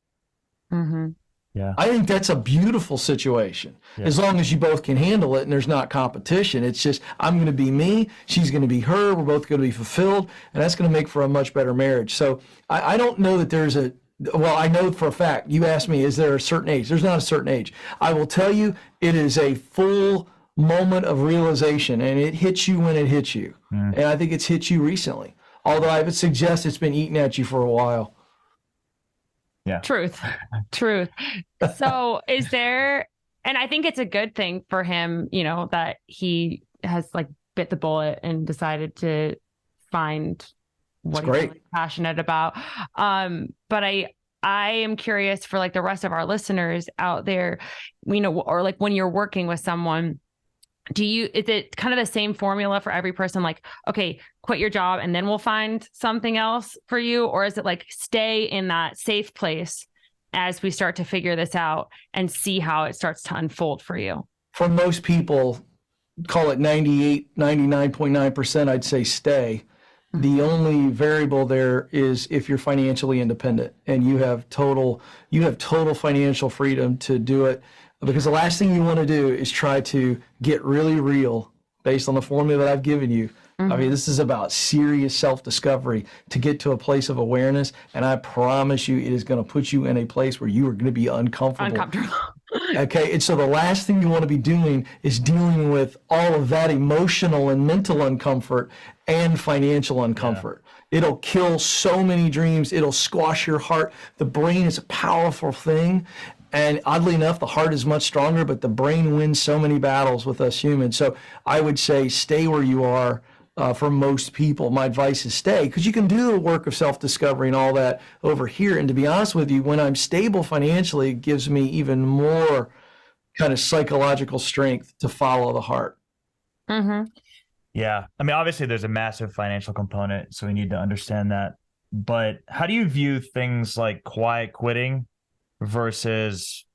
D: Mm-hmm.
B: Yeah.
A: I think that's a beautiful situation, as long as you both can handle it and there's not competition. It's just, I'm going to be me, she's going to be her, we're both going to be fulfilled, and that's going to make for a much better marriage. So I don't know that there's I know for a fact, you asked me, is there a certain age? There's not a certain age. I will tell you, it is a full moment of realization, and it hits you when it hits you. And I think it's hit you recently, although I would suggest it's been eating at you for a while.
B: Yeah.
D: Truth. So is there, and I think it's a good thing for him, that he has bit the bullet and decided to find what he's really passionate about. But I am curious for the rest of our listeners out there, or when you're working with someone, is it kind of the same formula for every person? Okay, quit your job and then we'll find something else for you? Or is it stay in that safe place as we start to figure this out and see how it starts to unfold for you?
A: For most people, call it 99.9%, I'd say stay. The only variable there is if you're financially independent and you have total financial freedom to do it Because the last thing you want to do is try to get really real based on the formula that I've given you. I mean, this is about serious self-discovery to get to a place of awareness. And I promise you, it is going to put you in a place where you are going to be uncomfortable. Okay. And so the last thing you want to be doing is dealing with all of that emotional and mental uncomfort and financial uncomfort. Yeah. It'll kill so many dreams. It'll squash your heart. The brain is a powerful thing. And oddly enough, the heart is much stronger, but the brain wins so many battles with us humans. So I would say stay where you are. For most people, my advice is stay, because you can do the work of self-discovery and all that over here. And to be honest with you, when I'm stable financially, it gives me even more kind of psychological strength to follow the heart.
B: Yeah. I mean, obviously there's a massive financial component, so we need to understand that. But how do you view things like quiet quitting versus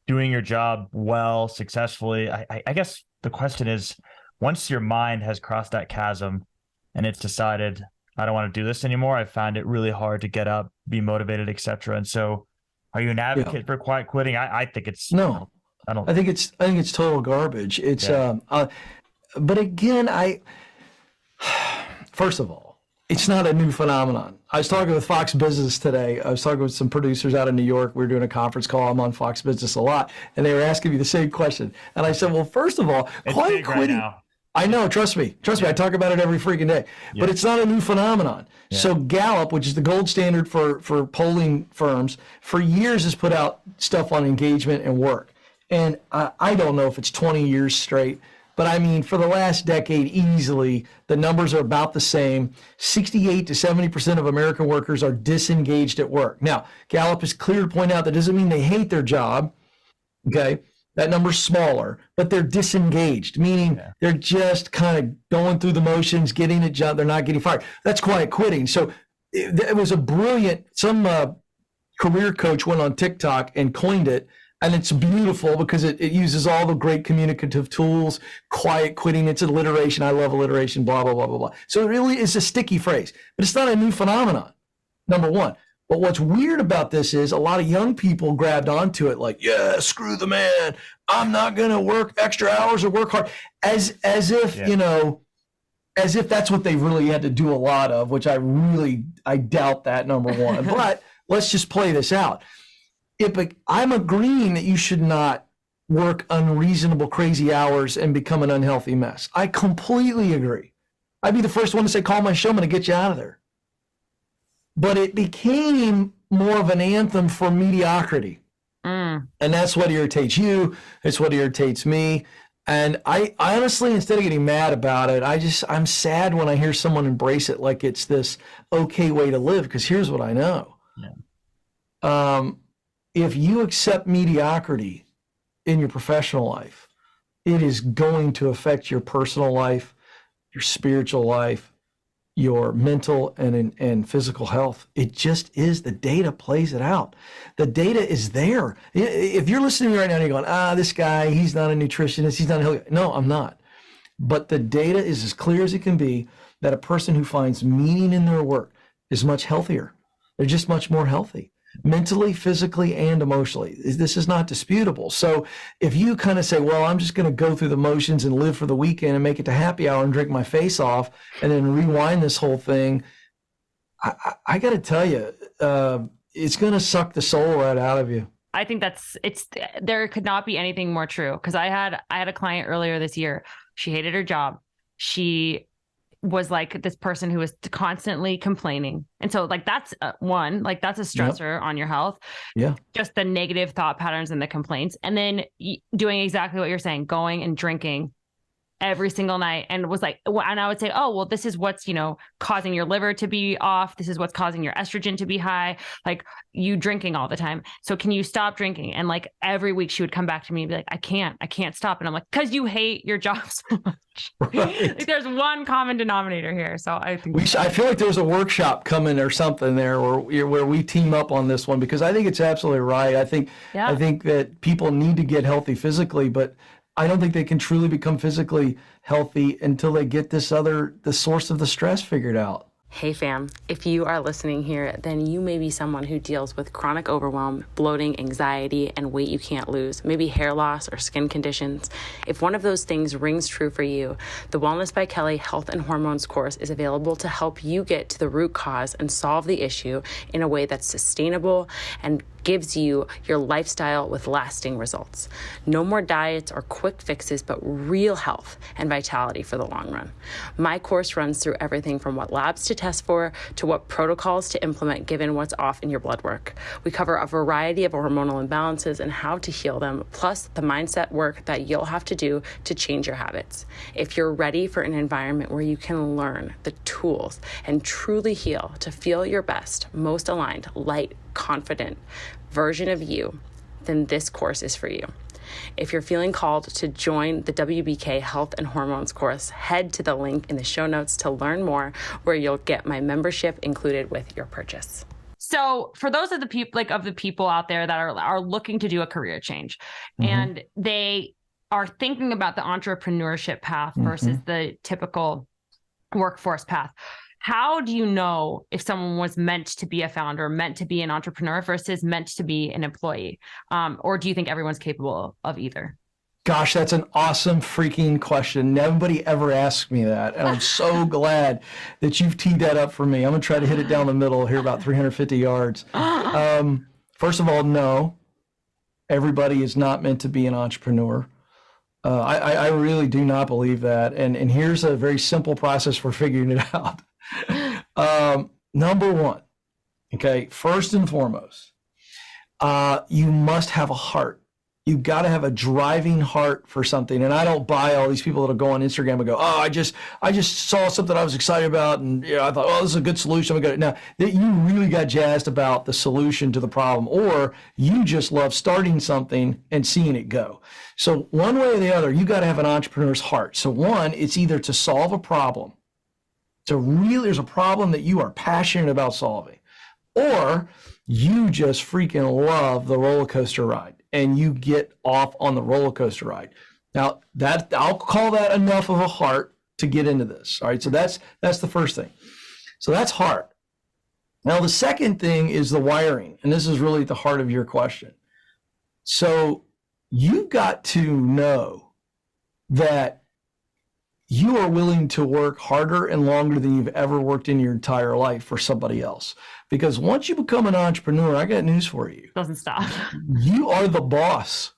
B: doing your job well, successfully? I guess the question is, once your mind has crossed that chasm and it's decided, I don't want to do this anymore, I find it really hard to get up, be motivated, etc. And so are you an advocate for quiet quitting? I think it's
A: no. I think it's total garbage. It's but again, first of all, it's not a new phenomenon. I was talking with Fox Business today. I was talking with some producers out in New York. We were doing a conference call. I'm on Fox Business a lot, and they were asking me the same question. And I said, well, first of all, quiet quitting. Right, I know, trust me. I talk about it every freaking day, but it's not a new phenomenon. Yeah. So Gallup, which is the gold standard for polling firms, for years has put out stuff on engagement and work. And I don't know if it's 20 years straight, but I mean, for the last decade, easily, the numbers are about the same. 68 to 70% of American workers are disengaged at work. Now, Gallup is clear to point out that doesn't mean they hate their job, okay? That number's smaller, but they're disengaged, meaning they're just kind of going through the motions, getting a job. They're not getting fired. That's quiet quitting. So it was a brilliant, some career coach went on TikTok and coined it. And it's beautiful because it uses all the great communicative tools, quiet quitting. It's alliteration. I love alliteration, blah, blah, blah, blah, blah. So it really is a sticky phrase, but it's not a new phenomenon, number one. But what's weird about this is a lot of young people grabbed onto it like, yeah, screw the man. I'm not going to work extra hours or work hard as if, as if that's what they really had to do a lot of, which I doubt that, number one. But let's just play this out. I'm agreeing that you should not work unreasonable, crazy hours and become an unhealthy mess. I completely agree. I'd be the first one to say, call my showman to get you out of there. But it became more of an anthem for mediocrity. And that's what irritates you. It's what irritates me. And I honestly, instead of getting mad about it, I'm sad when I hear someone embrace it like it's this okay way to live, because here's what I know. If you accept mediocrity in your professional life, it is going to affect your personal life, your spiritual life, your mental and physical health. It just is. The data plays it out. The data is there. If you're listening to me right now and you're going, this guy, he's not a nutritionist, he's not a healthy. No, I'm not. But the data is as clear as it can be that a person who finds meaning in their work is much healthier. They're just much more healthy. Mentally, physically, and emotionally. This is not disputable. So if you kind of say, well, I'm just going to go through the motions and live for the weekend and make it to happy hour and drink my face off and then rewind this whole thing, I got to tell you, it's going to suck the soul right out of you.
D: I think there could not be anything more true. Because I had a client earlier this year. She hated her job. She was like this person who was constantly complaining. And so like, that's one, like that's a stressor on your health. Yeah. Just the negative thought patterns and the complaints. And then doing exactly what you're saying, going and drinking every single night, and was like, and I would say, oh, well, this is what's, causing your liver to be off. This is what's causing your estrogen to be high. Like, you drinking all the time. So can you stop drinking? And like every week she would come back to me and be like, I can't stop. And I'm like, cause you hate your job so much. Right. Like, there's one common denominator here. So I think
A: I feel like there's a workshop coming or something there where we team up on this one, because I think it's absolutely right. I think that people need to get healthy physically, but I don't think they can truly become physically healthy until they get the source of the stress figured out.
C: Hey fam, if you are listening here, then you may be someone who deals with chronic overwhelm, bloating, anxiety, and weight you can't lose, maybe hair loss or skin conditions. If one of those things rings true for you, the Wellness by Kelley Health and Hormones course is available to help you get to the root cause and solve the issue in a way that's sustainable and gives you your lifestyle with lasting results. No more diets or quick fixes, but real health and vitality for the long run. My course runs through everything from what labs to test for to what protocols to implement given what's off in your blood work. We cover a variety of hormonal imbalances and how to heal them, plus the mindset work that you'll have to do to change your habits. If you're ready for an environment where you can learn the tools and truly heal to feel your best, most aligned, light, confident version of you, then this course is for you. If you're feeling called to join the WBK Health and Hormones course, head to the link in the show notes to learn more, where you'll get my membership included with your purchase.
D: So for those of the people out there that are looking to do a career change, and they are thinking about the entrepreneurship path versus the typical workforce path, how do you know if someone was meant to be a founder, meant to be an entrepreneur versus meant to be an employee? Or do you think everyone's capable of either?
A: Gosh, that's an awesome freaking question. Nobody ever asked me that. And I'm so glad that you've teed that up for me. I'm going to try to hit it down the middle here, about 350 yards. First of all, no, everybody is not meant to be an entrepreneur. I really do not believe that. And here's a very simple process for figuring it out. Number one, okay, first and foremost, you must have a heart. You've got to have a driving heart for something. And I don't buy all these people that'll go on Instagram and go, oh, I just saw something I was excited about, and I thought, oh, this is a good solution. Now, that you really got jazzed about the solution to the problem, or you just love starting something and seeing it go. So one way or the other, you got to have an entrepreneur's heart. So one, it's either to solve a problem. So really, there's a problem that you are passionate about solving, or you just freaking love the roller coaster ride and you get off on the roller coaster ride. Now that I'll call that enough of a heart to get into this. All right. So that's the first thing. So that's heart. Now the second thing is the wiring. And this is really at the heart of your question. So you've got to know that you are willing to work harder and longer than you've ever worked in your entire life for somebody else. Because once you become an entrepreneur, I got news for you.
D: Doesn't stop. You
A: are the boss.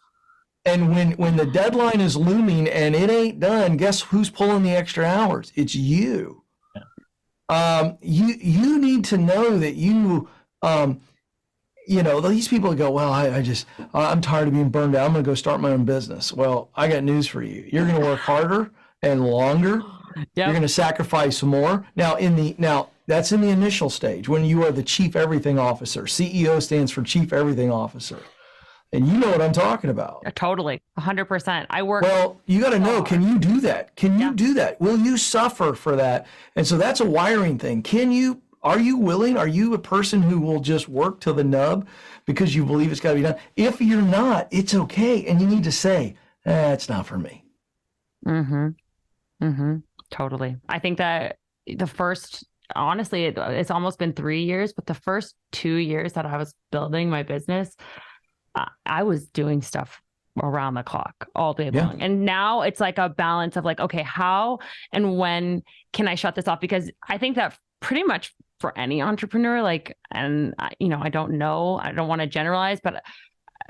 A: And when the deadline is looming and it ain't done, guess who's pulling the extra hours? It's you. Yeah. You need to know that these people go, well, I'm tired of being burned out. I'm going to go start my own business. Well, I got news for you. You're going to work harder and longer. Yep. You're going to sacrifice more. Now that's in the initial stage when you are the chief everything officer. CEO stands for chief everything officer. And you know what I'm talking about.
D: Totally. 100%.
A: Well, you got to know, can you do that? Can you do that? Will you suffer for that? And so that's a wiring thing. Are you willing? Are you a person who will just work to the nub because you believe it's got to be done? If you're not, it's okay. And you need to say, it's not for me.
D: Totally. I think that honestly, it's almost been 3 years, but the first 2 years that I was building my business, I was doing stuff around the clock all day long. And now it's like a balance of like, okay, how and when can I shut this off? Because I think that pretty much for any entrepreneur, I don't know, I don't want to generalize, but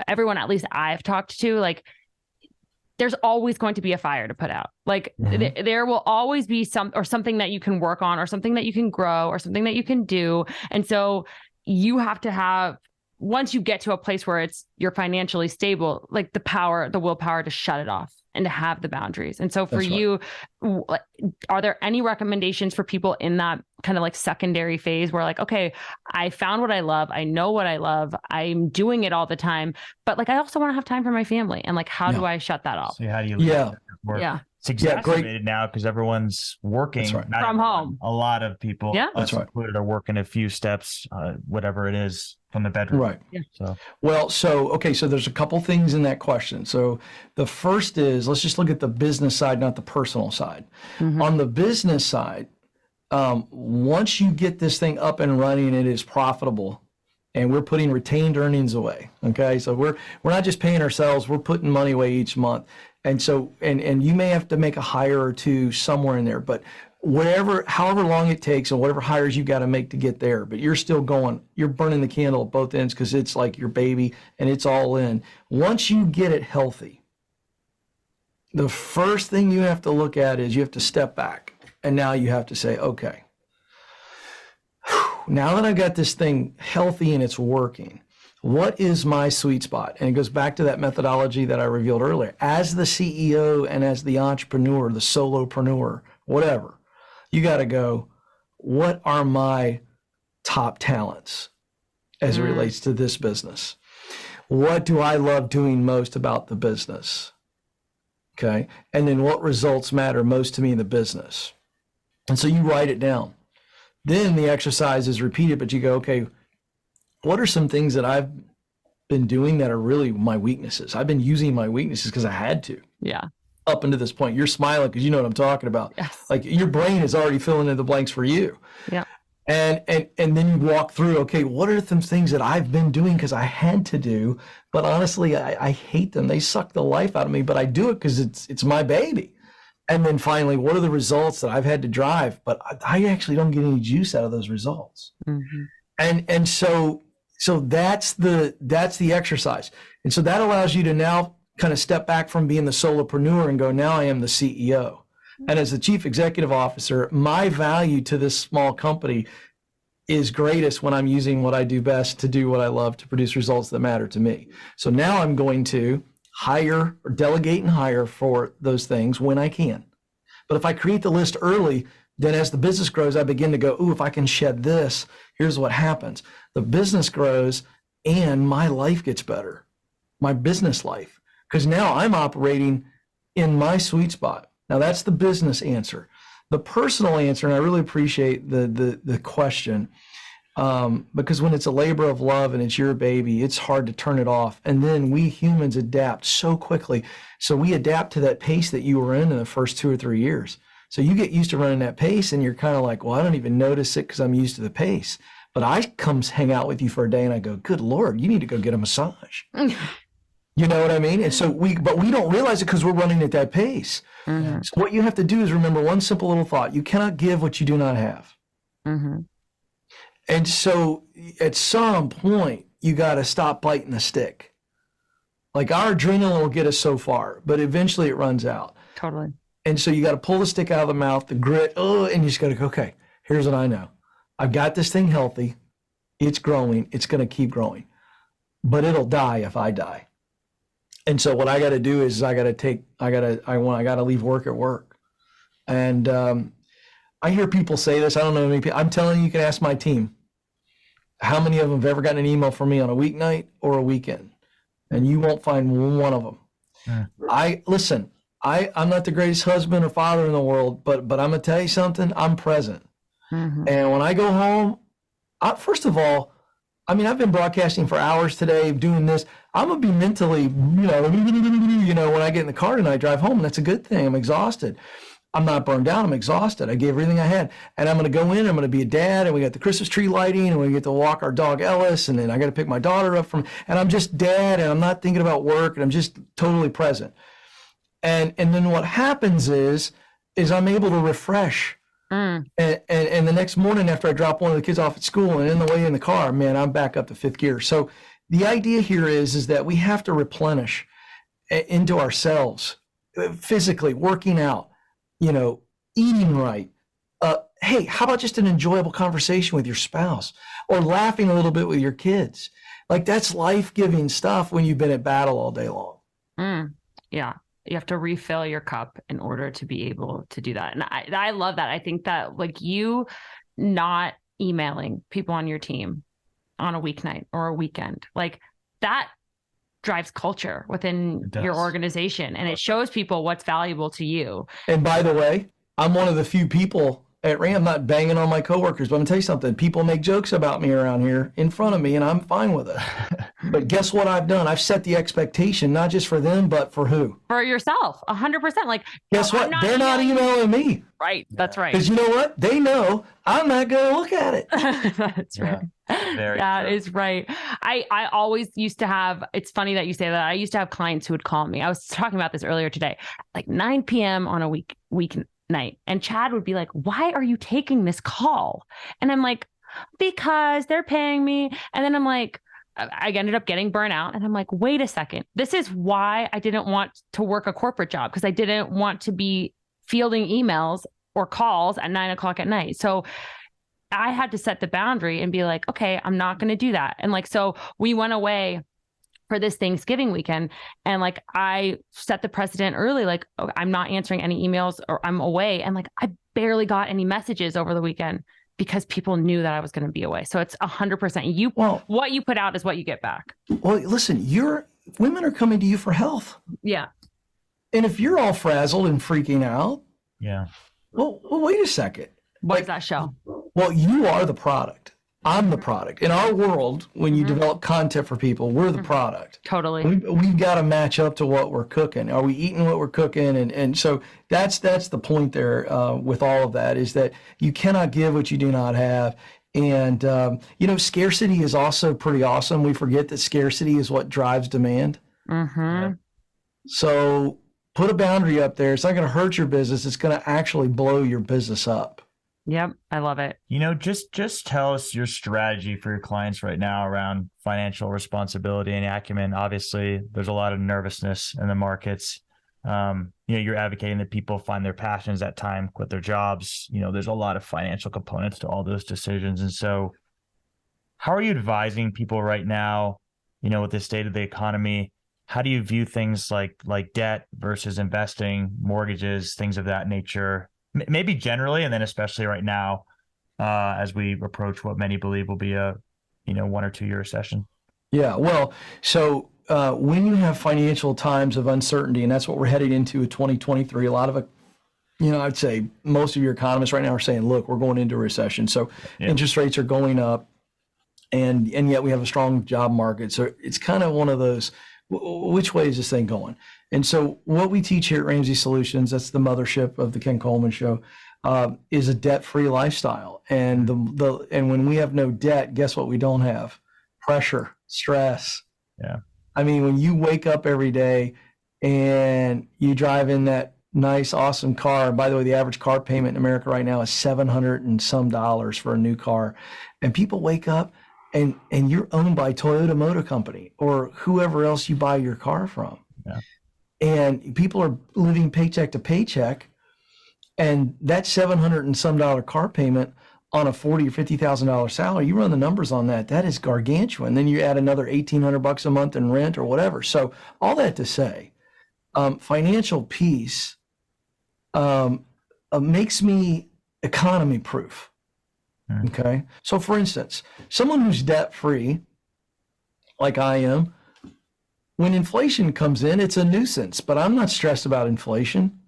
D: everyone, at least I've talked to, like, there's always going to be a fire to put out. Like there will always be something that you can work on, or something that you can grow, or something that you can do. And so you have to have, once you get to a place where you're financially stable, like the willpower to shut it off and to have the boundaries. And so for you, are there any recommendations for people in that kind of like secondary phase where like, okay, I found what I love. I know what I love. I'm doing it all the time, but like, I also want to have time for my family. And like, how do I shut that off?
B: So how do you work?
D: Yeah.
B: It's exacerbated now because everyone's working
D: from home.
B: A lot of people, us included, are working a few steps, whatever it is, from the bedroom.
A: Right.
B: Yeah.
A: So there's a couple things in that question. So the first is, let's just look at the business side, not the personal side. On the business side, once you get this thing up and running, it is profitable, and we're putting retained earnings away. Okay, so we're not just paying ourselves; we're putting money away each month. And so, and you may have to make a hire or two somewhere in there, but however long it takes, and whatever hires you got to make to get there, but you're still going. You're burning the candle at both ends because it's like your baby, and it's all in. Once you get it healthy, the first thing you have to look at is you have to step back. And now you have to say, okay, now that I've got this thing healthy and it's working, what is my sweet spot? And it goes back to that methodology that I revealed earlier. As the CEO and as the entrepreneur, the solopreneur, whatever, you got to go, what are my top talents as it relates to this business? What do I love doing most about the business? Okay. And then what results matter most to me in the business? And so you write it down. Then the exercise is repeated, but you go, okay, what are some things that I've been doing that are really my weaknesses? I've been using my weaknesses because I had to.
D: Yeah.
A: Up until this point, you're smiling because you know what I'm talking about.
D: Yes.
A: Like your brain is already filling in the blanks for you.
D: Yeah.
A: And then you walk through, okay, what are some things that I've been doing because I had to do, but honestly, I hate them. They suck the life out of me, but I do it because it's my baby. And then finally, what are the results that I've had to drive, but I actually don't get any juice out of those results. Mm-hmm. And so that's the exercise. And so that allows you to now kind of step back from being the solopreneur and go, now I am the CEO. And as the chief executive officer, my value to this small company is greatest when I'm using what I do best to do what I love, to produce results that matter to me. So now I'm going to hire or delegate and hire for those things when I can. But if I create the list early, then as the business grows, I begin to go, ooh, if I can shed this, here's what happens. The business grows and my life gets better, my business life, because now I'm operating in my sweet spot. Now that's the business answer. The personal answer, and I really appreciate the question, because when it's a labor of love and it's your baby, it's hard to turn it off. And then we humans adapt so quickly. So we adapt to that pace that you were in the first 2 or 3 years. So you get used to running that pace and you're kind of like, well, I don't even notice it because I'm used to the pace. But I come hang out with you for a day and I go, good Lord, you need to go get a massage. You know what I mean? And so we don't realize it because we're running at that pace. Mm-hmm. So what you have to do is remember one simple little thought. You cannot give what you do not have. Mm-hmm. And so at some point, you got to stop biting the stick. Like our adrenaline will get us so far, but eventually it runs out.
D: Totally.
A: And so you got to pull the stick out of the mouth, the grit, and you just got to go, okay, here's what I know. I've got this thing healthy. It's growing. It's going to keep growing. But it'll die if I die. And so what I got to do is I got to leave work at work. And I hear people say this. I don't know how many people. I'm telling you, you can ask my team. How many of them have ever gotten an email from me on a weeknight or a weekend? And you won't find one of them. Yeah. I'm not the greatest husband or father in the world, but I'm going to tell you something. I'm present. Mm-hmm. And when I go home, first of all, I mean, I've been broadcasting for hours today, doing this. I'm going to be mentally, when I get in the car tonight, drive home, and that's a good thing. I'm exhausted. I'm not burned out. I'm exhausted. I gave everything I had. And I'm going to go in, I'm going to be a dad, and we got the Christmas tree lighting, and we get to walk our dog Ellis, and then I got to pick my daughter up and I'm just dad, and I'm not thinking about work, and I'm just totally present. And then what happens is I'm able to refresh. And the next morning after I drop one of the kids off at school and in the way in the car, man, I'm back up to fifth gear. So the idea here is that we have to replenish into ourselves, physically working out, eating right. Hey, how about just an enjoyable conversation with your spouse or laughing a little bit with your kids? Like that's life-giving stuff when you've been at battle all day long.
D: Yeah. You have to refill your cup in order to be able to do that. And I love that. I think that like you not emailing people on your team on a weeknight or a weekend, like that drives culture within your organization. And it shows people what's valuable to you.
A: And by the way, I'm one of the few people, at Ram, I'm not banging on my coworkers, but I'm gonna tell you something. People make jokes about me around here in front of me, and I'm fine with it. But guess what I've done? I've set the expectation, not just for them, but for who?
D: For yourself, 100%. Like,
A: Guess what? They're not emailing me.
D: Right. That's right.
A: Because you know what? They know I'm not going to look at it.
D: That's right. That is right. I always used to have, it's funny that you say that. I used to have clients who would call me. I was talking about this earlier today, like 9 p.m. on a weeknight. And Chad would be like, why are you taking this call? And I'm like, because they're paying me. And then I'm like, I ended up getting burnt out. And I'm like, wait a second. This is why I didn't want to work a corporate job, because I didn't want to be fielding emails or calls at 9 o'clock at night. So I had to set the boundary and be like, okay, I'm not going to do that. And like, so we went away for this Thanksgiving weekend. And like, I set the precedent early, like, oh, I'm not answering any emails or I'm away. And like, I barely got any messages over the weekend because people knew that I was going to be away. So it's 100%. What you put out is what you get back.
A: Well, listen, women are coming to you for health.
D: Yeah.
A: And if you're all frazzled and freaking out, well, wait a second.
D: What does that show?
A: Well, you are the product. I'm the product. In our world, when you develop content for people, we're the product.
D: Totally.
A: We've got to match up to what we're cooking. Are we eating what we're cooking? And so that's the point there with all of that, is that you cannot give what you do not have. And, scarcity is also pretty awesome. We forget that scarcity is what drives demand.
D: Mm-hmm.
A: So put a boundary up there. It's not going to hurt your business. It's going to actually blow your business up.
D: Yep. I love it.
B: Just tell us your strategy for your clients right now around financial responsibility and acumen. Obviously, there's a lot of nervousness in the markets. You're advocating that people find their passions at time, quit their jobs. There's a lot of financial components to all those decisions. And so how are you advising people right now, with the state of the economy? How do you view things like debt versus investing, mortgages, things of that nature? Maybe generally, and then especially right now, as we approach what many believe will be a 1 or 2 year recession.
A: Yeah, well, so when you have financial times of uncertainty, and that's what we're heading into in 2023, a lot of I'd say most of your economists right now are saying, look, we're going into a recession. So interest rates are going up, and yet we have a strong job market. So it's kind of one of those, which way is this thing going? And so what we teach here at Ramsey Solutions, that's the mothership of the Ken Coleman Show, is a debt-free lifestyle. And and when we have no debt, guess what we don't have? Pressure, stress.
B: Yeah.
A: I mean, when you wake up every day and you drive in that nice, awesome car, and by the way, the average car payment in America right now is $700 and some for a new car. And people wake up and you're owned by Toyota Motor Company or whoever else you buy your car from.
B: Yeah.
A: And people are living paycheck to paycheck, and that $700 and some car payment on a $40,000 or $50,000 salary, you run the numbers on that, that is gargantuan. Then you add another $1,800 a month in rent or whatever. So all that to say, financial peace makes me economy proof. Okay. So for instance, someone who's debt free, like I am, when inflation comes in, it's a nuisance, but I'm not stressed about inflation.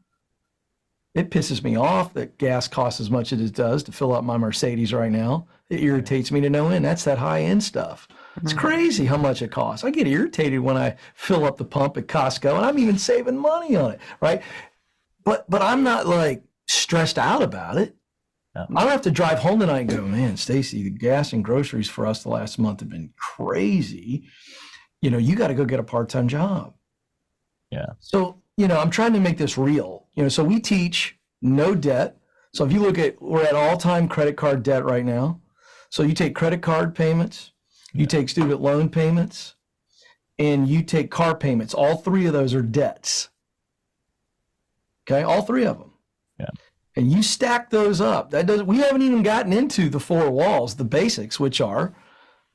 A: It pisses me off that gas costs as much as it does to fill up my Mercedes right now. It irritates me to no end. That's that high end stuff. It's crazy how much it costs. I get irritated when I fill up the pump at Costco, and I'm even saving money on it, right? But I'm not like stressed out about it. I don't have to drive home tonight and go, man, Stacy, the gas and groceries for us the last month have been crazy. You got to go get a part-time job.
B: Yeah.
A: So, I'm trying to make this real. So we teach no debt. So if you look at, we're at all-time credit card debt right now. So you take credit card payments, you take student loan payments, and you take car payments. All three of those are debts. Okay, all three of them.
B: Yeah.
A: And you stack those up. We haven't even gotten into the four walls, the basics, which are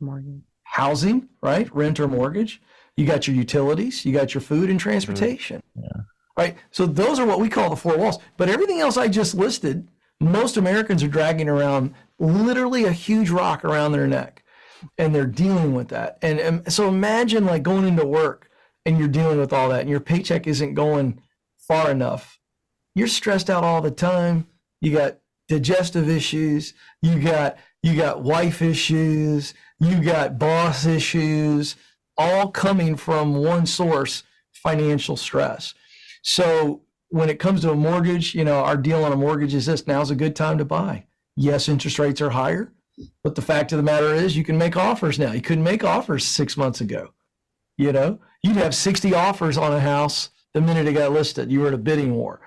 D: mortgage,
A: housing, right? Rent or mortgage. You got your utilities, you got your food and transportation.
B: Yeah.
A: Right? So those are what we call the four walls. But everything else I just listed, most Americans are dragging around literally a huge rock around their neck, and they're dealing with that. And so imagine like going into work and you're dealing with all that, and your paycheck isn't going far enough. You're stressed out all the time. You got digestive issues, you got wife issues, you got boss issues, all coming from one source, financial stress. So when it comes to a mortgage, our deal on a mortgage is this: now's a good time to buy. Yes, interest rates are higher, but the fact of the matter is you can make offers now. You couldn't make offers 6 months ago. You'd have 60 offers on a house the minute it got listed. You were in a bidding war.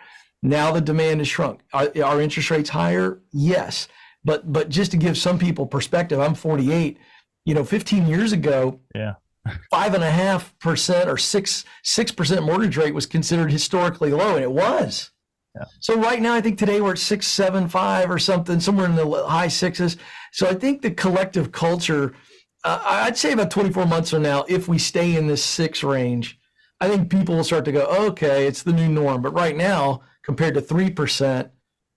A: Now the demand has shrunk. Are interest rates higher? Yes. But just to give some people perspective, I'm 48. 15 years ago, 5.5% or 6% mortgage rate was considered historically low, and it was. Yeah. So right now, I think today we're at 6.75 or something, somewhere in the high sixes. So I think the collective culture, I'd say about 24 months from now, if we stay in this 6 range, I think people will start to go, okay, it's the new norm. But right now, compared to 3%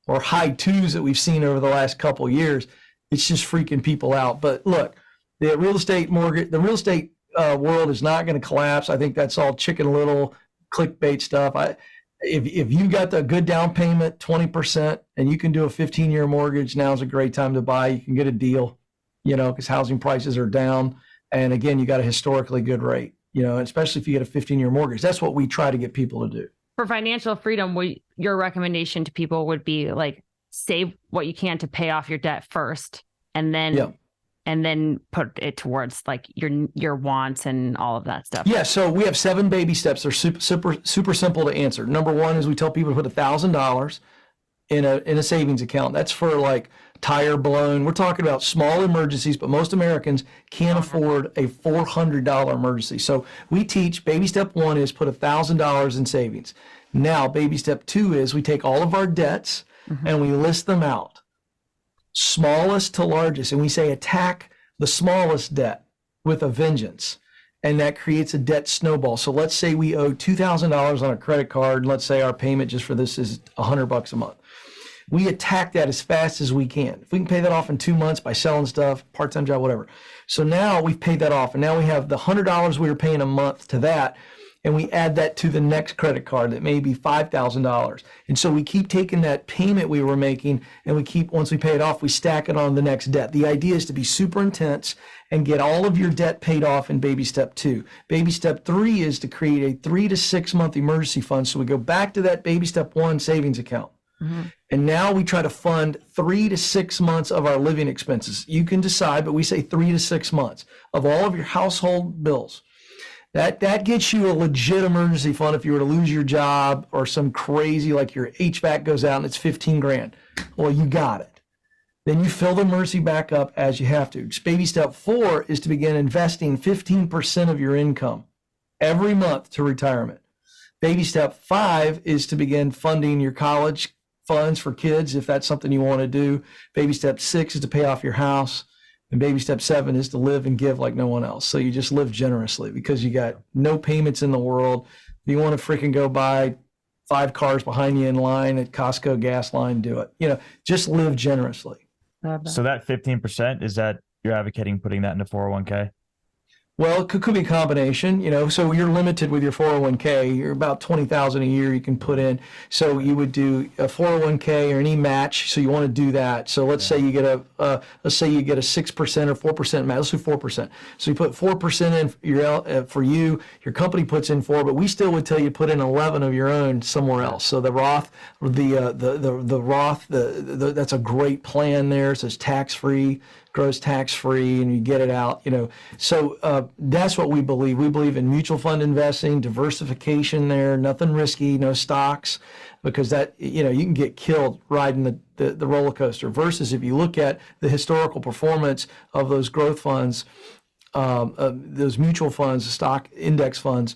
A: or high 2s that we've seen over the last couple of years, it's just freaking people out. But look, the real estate world is not going to collapse. I think that's all Chicken Little clickbait stuff. If you got the good down payment, 20%, and you can do a 15-year mortgage, now's a great time to buy. You can get a deal, because housing prices are down. And again, you got a historically good rate, especially if you get a 15-year mortgage. That's what we try to get people to do.
D: For financial freedom, your recommendation to people would be like, save what you can to pay off your debt first, and then put it towards like your wants and all of that stuff.
A: Yeah. So we have 7 baby steps. They're super simple to answer. Number 1 is we tell people to put $1,000 in a savings account. That's for like tire blown. We're talking about small emergencies, but most Americans can't afford a $400 emergency. So we teach baby step 1 is put $1,000 in savings. Now, baby step 2 is we take all of our debts and we list them out, smallest to largest, and we say attack the smallest debt with a vengeance, and that creates a debt snowball. So let's say we owe $2,000 on a credit card. Let's say our payment just for this is $100 a month. We attack that as fast as we can. If we can pay that off in 2 months by selling stuff, part-time job, whatever. So now we've paid that off, and now we have the $100 we were paying a month to that, and we add that to the next credit card that may be $5,000. And so we keep taking that payment we were making, and once we pay it off, we stack it on the next debt. The idea is to be super intense and get all of your debt paid off in baby step 2. Baby step 3 is to create a 3 to 6 month emergency fund. So we go back to that baby step 1 savings account. And now we try to fund 3 to 6 months of our living expenses. You can decide, but we say 3 to 6 months of all of your household bills. That gets you a legit emergency fund if you were to lose your job or some crazy, like your HVAC goes out and it's 15 grand. Well, you got it. Then you fill the emergency back up as you have to. Baby step 4 is to begin investing 15% of your income every month to retirement. Baby step 5 is to begin funding your college funds for kids, if that's something you want to do. Baby step 6 is to pay off your house. And baby step 7 is to live and give like no one else. So you just live generously because you got no payments in the world. If you want to freaking go buy 5 cars behind you in line at Costco gas line, do it. Just live generously.
B: So that 15%, is that you're advocating putting that into 401k?
A: Well, it could be a combination, so you're limited with your 401k. You're about $20,000 a year you can put in. So you would do a 401k or any match. So you want to do that. So let's say you get a 6% or 4% match. Let's do 4%. So you put 4% in for you. Your company puts in 4, but we still would tell you put in 11 of your own somewhere else. So the Roth, the Roth, that's a great plan there. So it's tax-free. Grows tax-free, and you get it out, So that's what we believe. We believe in mutual fund investing, diversification there, nothing risky, no stocks, because that, you can get killed riding the roller coaster. Versus if you look at the historical performance of those growth funds, those mutual funds, stock index funds,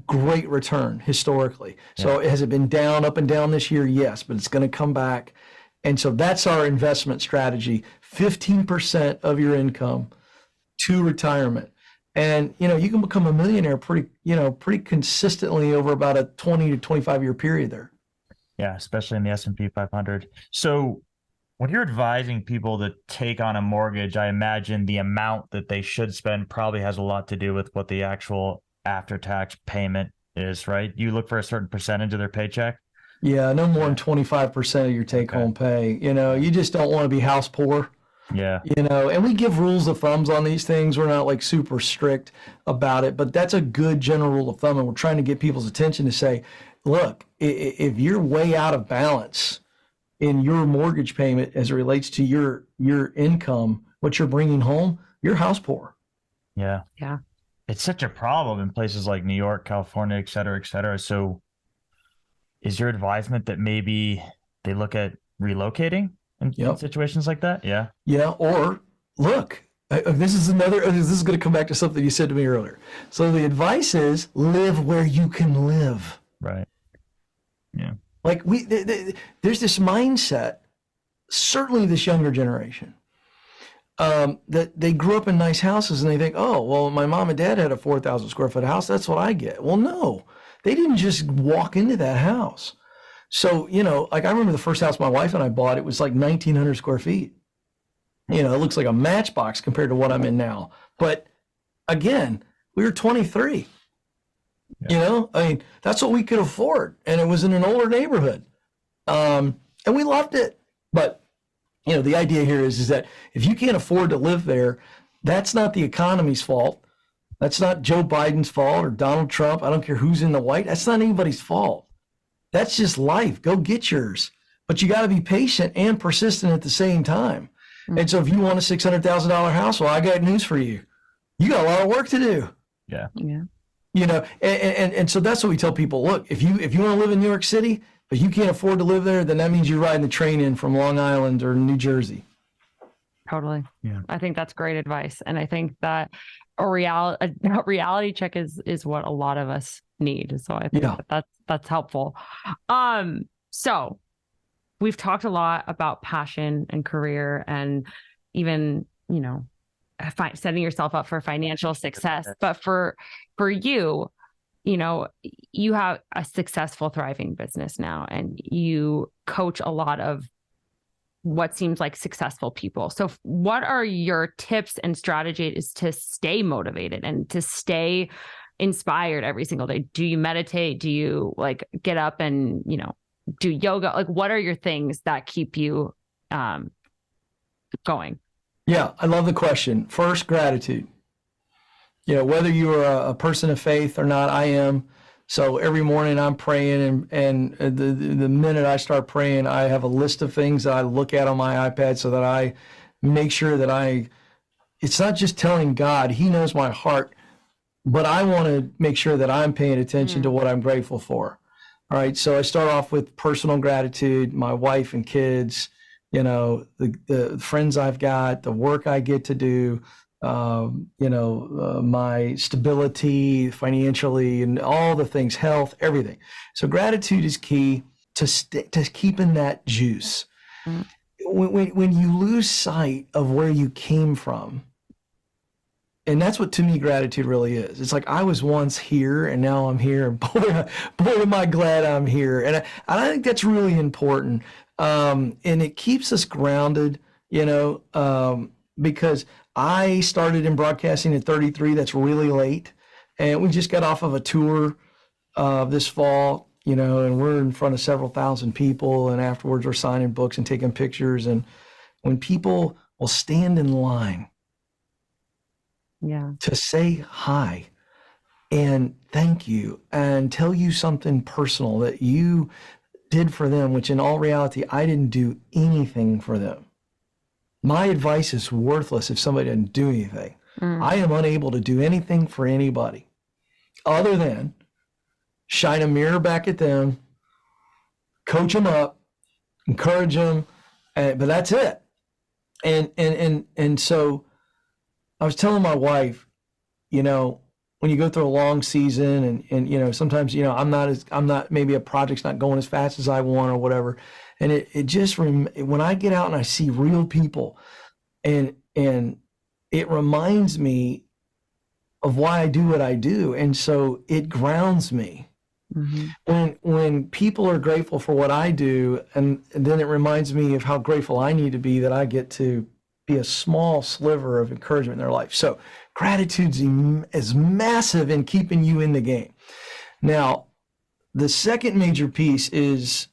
A: great return historically. So has it been up and down this year? Yes, but it's going to come back. And so that's our investment strategy, 15% of your income to retirement. And, you can become a millionaire pretty consistently over about a 20 to 25 year period there.
B: Yeah, especially in the S&P 500. So when you're advising people to take on a mortgage, I imagine the amount that they should spend probably has a lot to do with what the actual after-tax payment is, right? You look for a certain percentage of their paycheck?
A: Yeah, no more than 25% of your take-home pay. You just don't want to be house poor.
B: Yeah.
A: And we give rules of thumbs on these things. We're not like super strict about it, but that's a good general rule of thumb. And we're trying to get people's attention to say, look, if you're way out of balance in your mortgage payment as it relates to your income, what you're bringing home, you're house poor.
B: Yeah.
D: Yeah.
B: It's such a problem in places like New York, California, et cetera, et cetera. So is your advisement that maybe they look at relocating in situations like that? Yeah.
A: Yeah. Or look, this is going to come back to something you said to me earlier. So the advice is live where you can live.
B: Right. Yeah.
A: Like there's this mindset, certainly this younger generation, that they grew up in nice houses and they think, oh, well, my mom and dad had a 4,000 square foot house. That's what I get. Well, no, they didn't just walk into that house. So, like I remember the first house my wife and I bought, it was like 1,900 square feet. It looks like a matchbox compared to what I'm in now. But again, we were 23. Yeah. I mean, that's what we could afford. And it was in an older neighborhood. And we loved it. But, the idea here is that if you can't afford to live there, that's not the economy's fault. That's not Joe Biden's fault or Donald Trump. I don't care who's in the White. That's not anybody's fault. That's just life. Go get yours. But you got to be patient and persistent at the same time. Mm-hmm. And so if you want a $600,000 house, well, I got news for you. You got a lot of work to do.
B: Yeah.
D: Yeah.
A: And so that's what we tell people. Look, if you want to live in New York City, but you can't afford to live there, then that means you're riding the train in from Long Island or New Jersey.
D: Totally.
B: Yeah.
D: I think that's great advice. And I think that a reality check is what a lot of us need. So I think that's helpful. So we've talked a lot about passion and career and even, setting yourself up for financial success. But for you, you have a successful, thriving business now, and you coach a lot of what seems like successful people. So what are your tips and strategies to stay motivated and to stay inspired every single day? Do you meditate? Do you get up and, do yoga? What are your things that keep you going?
A: Yeah, I love the question. First, gratitude. Whether you are a person of faith or not, I am. So every morning I'm praying, and the minute I start praying, I have a list of things that I look at on my iPad so that I make sure that it's not just telling God, He knows my heart, but I want to make sure that I'm paying attention to what I'm grateful for. All right, so I start off with personal gratitude, my wife and kids, the friends I've got, the work I get to do, my stability financially and all the things, health, everything. So gratitude is key to keeping that juice. When you lose sight of where you came from, and that's what, to me, gratitude really is. It's like I was once here and now I'm here. Boy, am I glad I'm here. And I think that's really important. And it keeps us grounded, because I started in broadcasting at 33. That's really late. And we just got off of a tour this fall, and we're in front of several thousand people. And afterwards we're signing books and taking pictures. And when people will stand in line to say hi and thank you and tell you something personal that you did for them, which in all reality, I didn't do anything for them. My advice is worthless if somebody doesn't do anything. I am unable to do anything for anybody other than shine a mirror back at them, coach them up, encourage them, but that's it. And so I was telling my wife, when you go through a long season and sometimes, I'm not, maybe a project's not going as fast as I want or whatever. And it just, when I get out and I see real people and it reminds me of why I do what I do. And so it grounds me. When people are grateful for what I do, and then it reminds me of how grateful I need to be that I get to be a small sliver of encouragement in their life. So gratitude is massive in keeping you in the game. Now, The second major piece is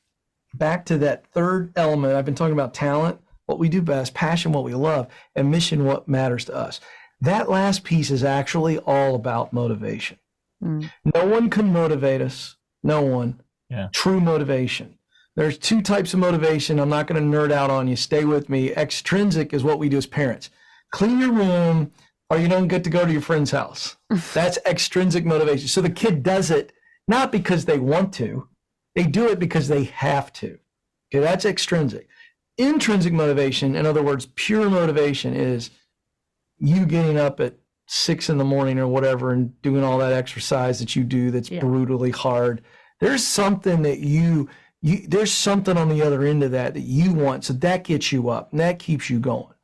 A: back to that third element. I've been talking about talent, what we do best, passion, what we love, and mission, what matters to us. That last piece is actually all about motivation. No one can motivate us. No one.
B: Yeah.
A: True motivation. There's two types of motivation. I'm not going to nerd out on you. Stay with me. Extrinsic is what we do as parents. Clean your room or you don't get to go to your friend's house. That's extrinsic motivation. So the kid does it not because they want to. They do it because they have to. Okay, that's extrinsic. Intrinsic motivation, in other words, pure motivation, is you getting up at 6 a.m. or whatever and doing all that exercise that you do that's brutally hard. There's something that there's something on the other end of that you want. So that gets you up and that keeps you going.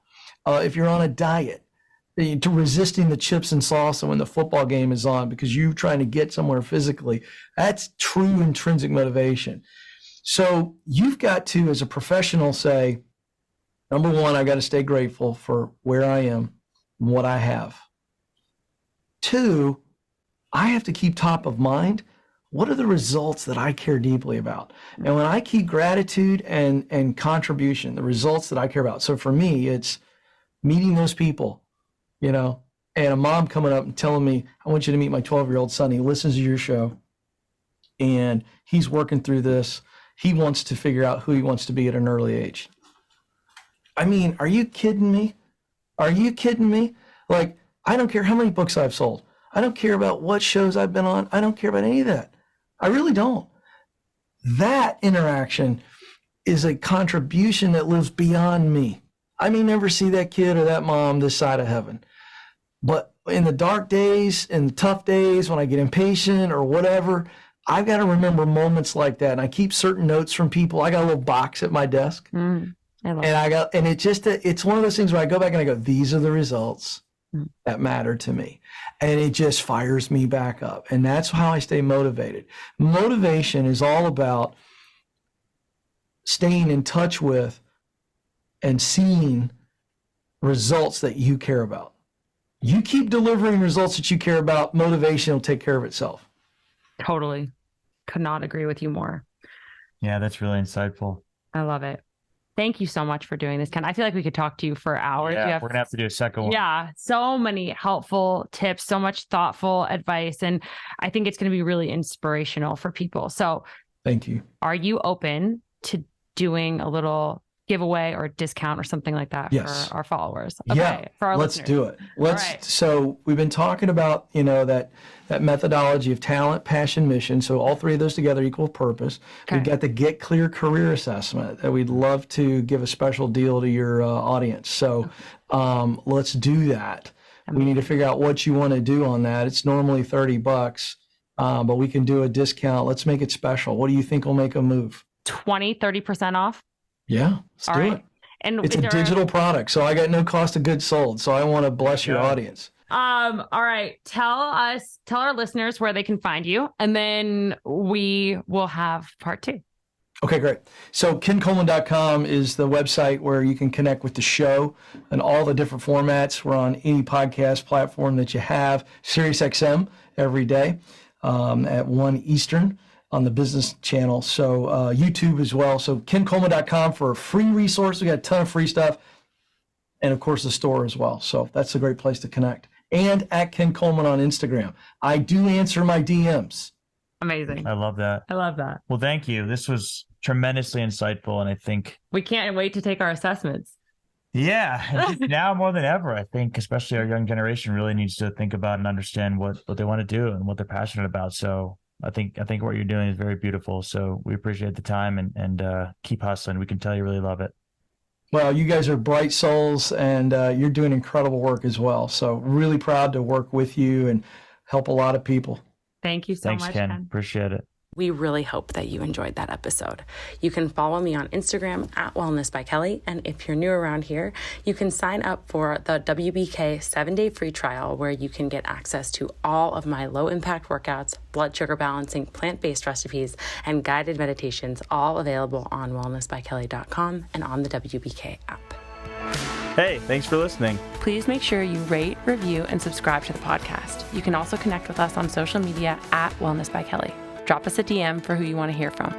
A: If you're on a diet, to resisting the chips and salsa when the football game is on because you're trying to get somewhere physically, that's true intrinsic motivation. So you've got to, as a professional, say, number one, I got to stay grateful for where I am and what I have. Two, I have to keep top of mind. What are the results that I care deeply about? And when I keep gratitude and contribution, the results that I care about. So for me, it's meeting those people, and a mom coming up and telling me, I want you to meet my 12-year-old son. He listens to your show and he's working through this. He wants to figure out who he wants to be at an early age. I mean, are you kidding me? Are you kidding me? Like, I don't care how many books I've sold. I don't care about what shows I've been on. I don't care about any of that. I really don't. That interaction is a contribution that lives beyond me. I may never see that kid or that mom this side of heaven. But in the dark days, in the tough days, when I get impatient or whatever, I've got to remember moments like that. And I keep certain notes from people. I got a little box at my desk. It's one of those things where I go back and I go, these are the results that matter to me. And it just fires me back up. And that's how I stay motivated. Motivation is all about staying in touch with and seeing results that you care about. You keep delivering results that you care about, motivation will take care of itself.
D: Totally. Could not agree with you more.
B: Yeah, that's really insightful.
D: I love it. Thank you so much for doing this, Ken. I feel like we could talk to you for hours.
B: Yeah, we're going to have to do a second one.
D: Yeah, so many helpful tips, so much thoughtful advice. And I think it's going to be really inspirational for people. So
A: thank you.
D: Are you open to doing a little giveaway or discount or something like that for our followers? Okay,
A: yeah,
D: for our
A: let's
D: listeners.
A: do it. So we've been talking about, that methodology of talent, passion, mission. So all three of those together equal purpose. Okay. We've got the Get Clear Career Assessment that we'd love to give a special deal to your audience. So let's do that. We need to figure out what you want to do on that. It's normally $30, but we can do a discount. Let's make it special. What do you think will make a move?
D: 30% off?
A: Yeah, let's do it.
D: And
A: it's a digital product, so I got no cost of goods sold. So I want to bless your audience.
D: All right. Tell our listeners where they can find you, and then we will have part 2.
A: Okay, great. So KenColeman.com is the website where you can connect with the show and all the different formats. We're on any podcast platform that you have. SiriusXM every day at 1 Eastern. On the business channel. So YouTube as well. So KenColeman.com for a free resource. We got a ton of free stuff. And of course the store as well. So that's a great place to connect. And at Ken Coleman on Instagram. I do answer my DMs.
D: Amazing.
B: I love that. Well, thank you. This was tremendously insightful. And I think
D: we can't wait to take our assessments.
B: Yeah. Now more than ever, I think, especially our young generation really needs to think about and understand what they want to do and what they're passionate about. So I think what you're doing is very beautiful. So we appreciate the time and keep hustling. We can tell you really love it.
A: Well, you guys are bright souls and you're doing incredible work as well. So really proud to work with you and help a lot of people.
D: Thank you so much,
B: Ken. Appreciate it.
C: We really hope that you enjoyed that episode. You can follow me on Instagram at Wellness by Kelley. And if you're new around here, you can sign up for the WBK 7-day free trial where you can get access to all of my low impact workouts, blood sugar balancing, plant-based recipes, and guided meditations, all available on wellnessbykelly.com and on the WBK app.
B: Hey, thanks for listening.
C: Please make sure you rate, review, and subscribe to the podcast. You can also connect with us on social media at Wellness by Kelley. Drop us a DM for who you want to hear from.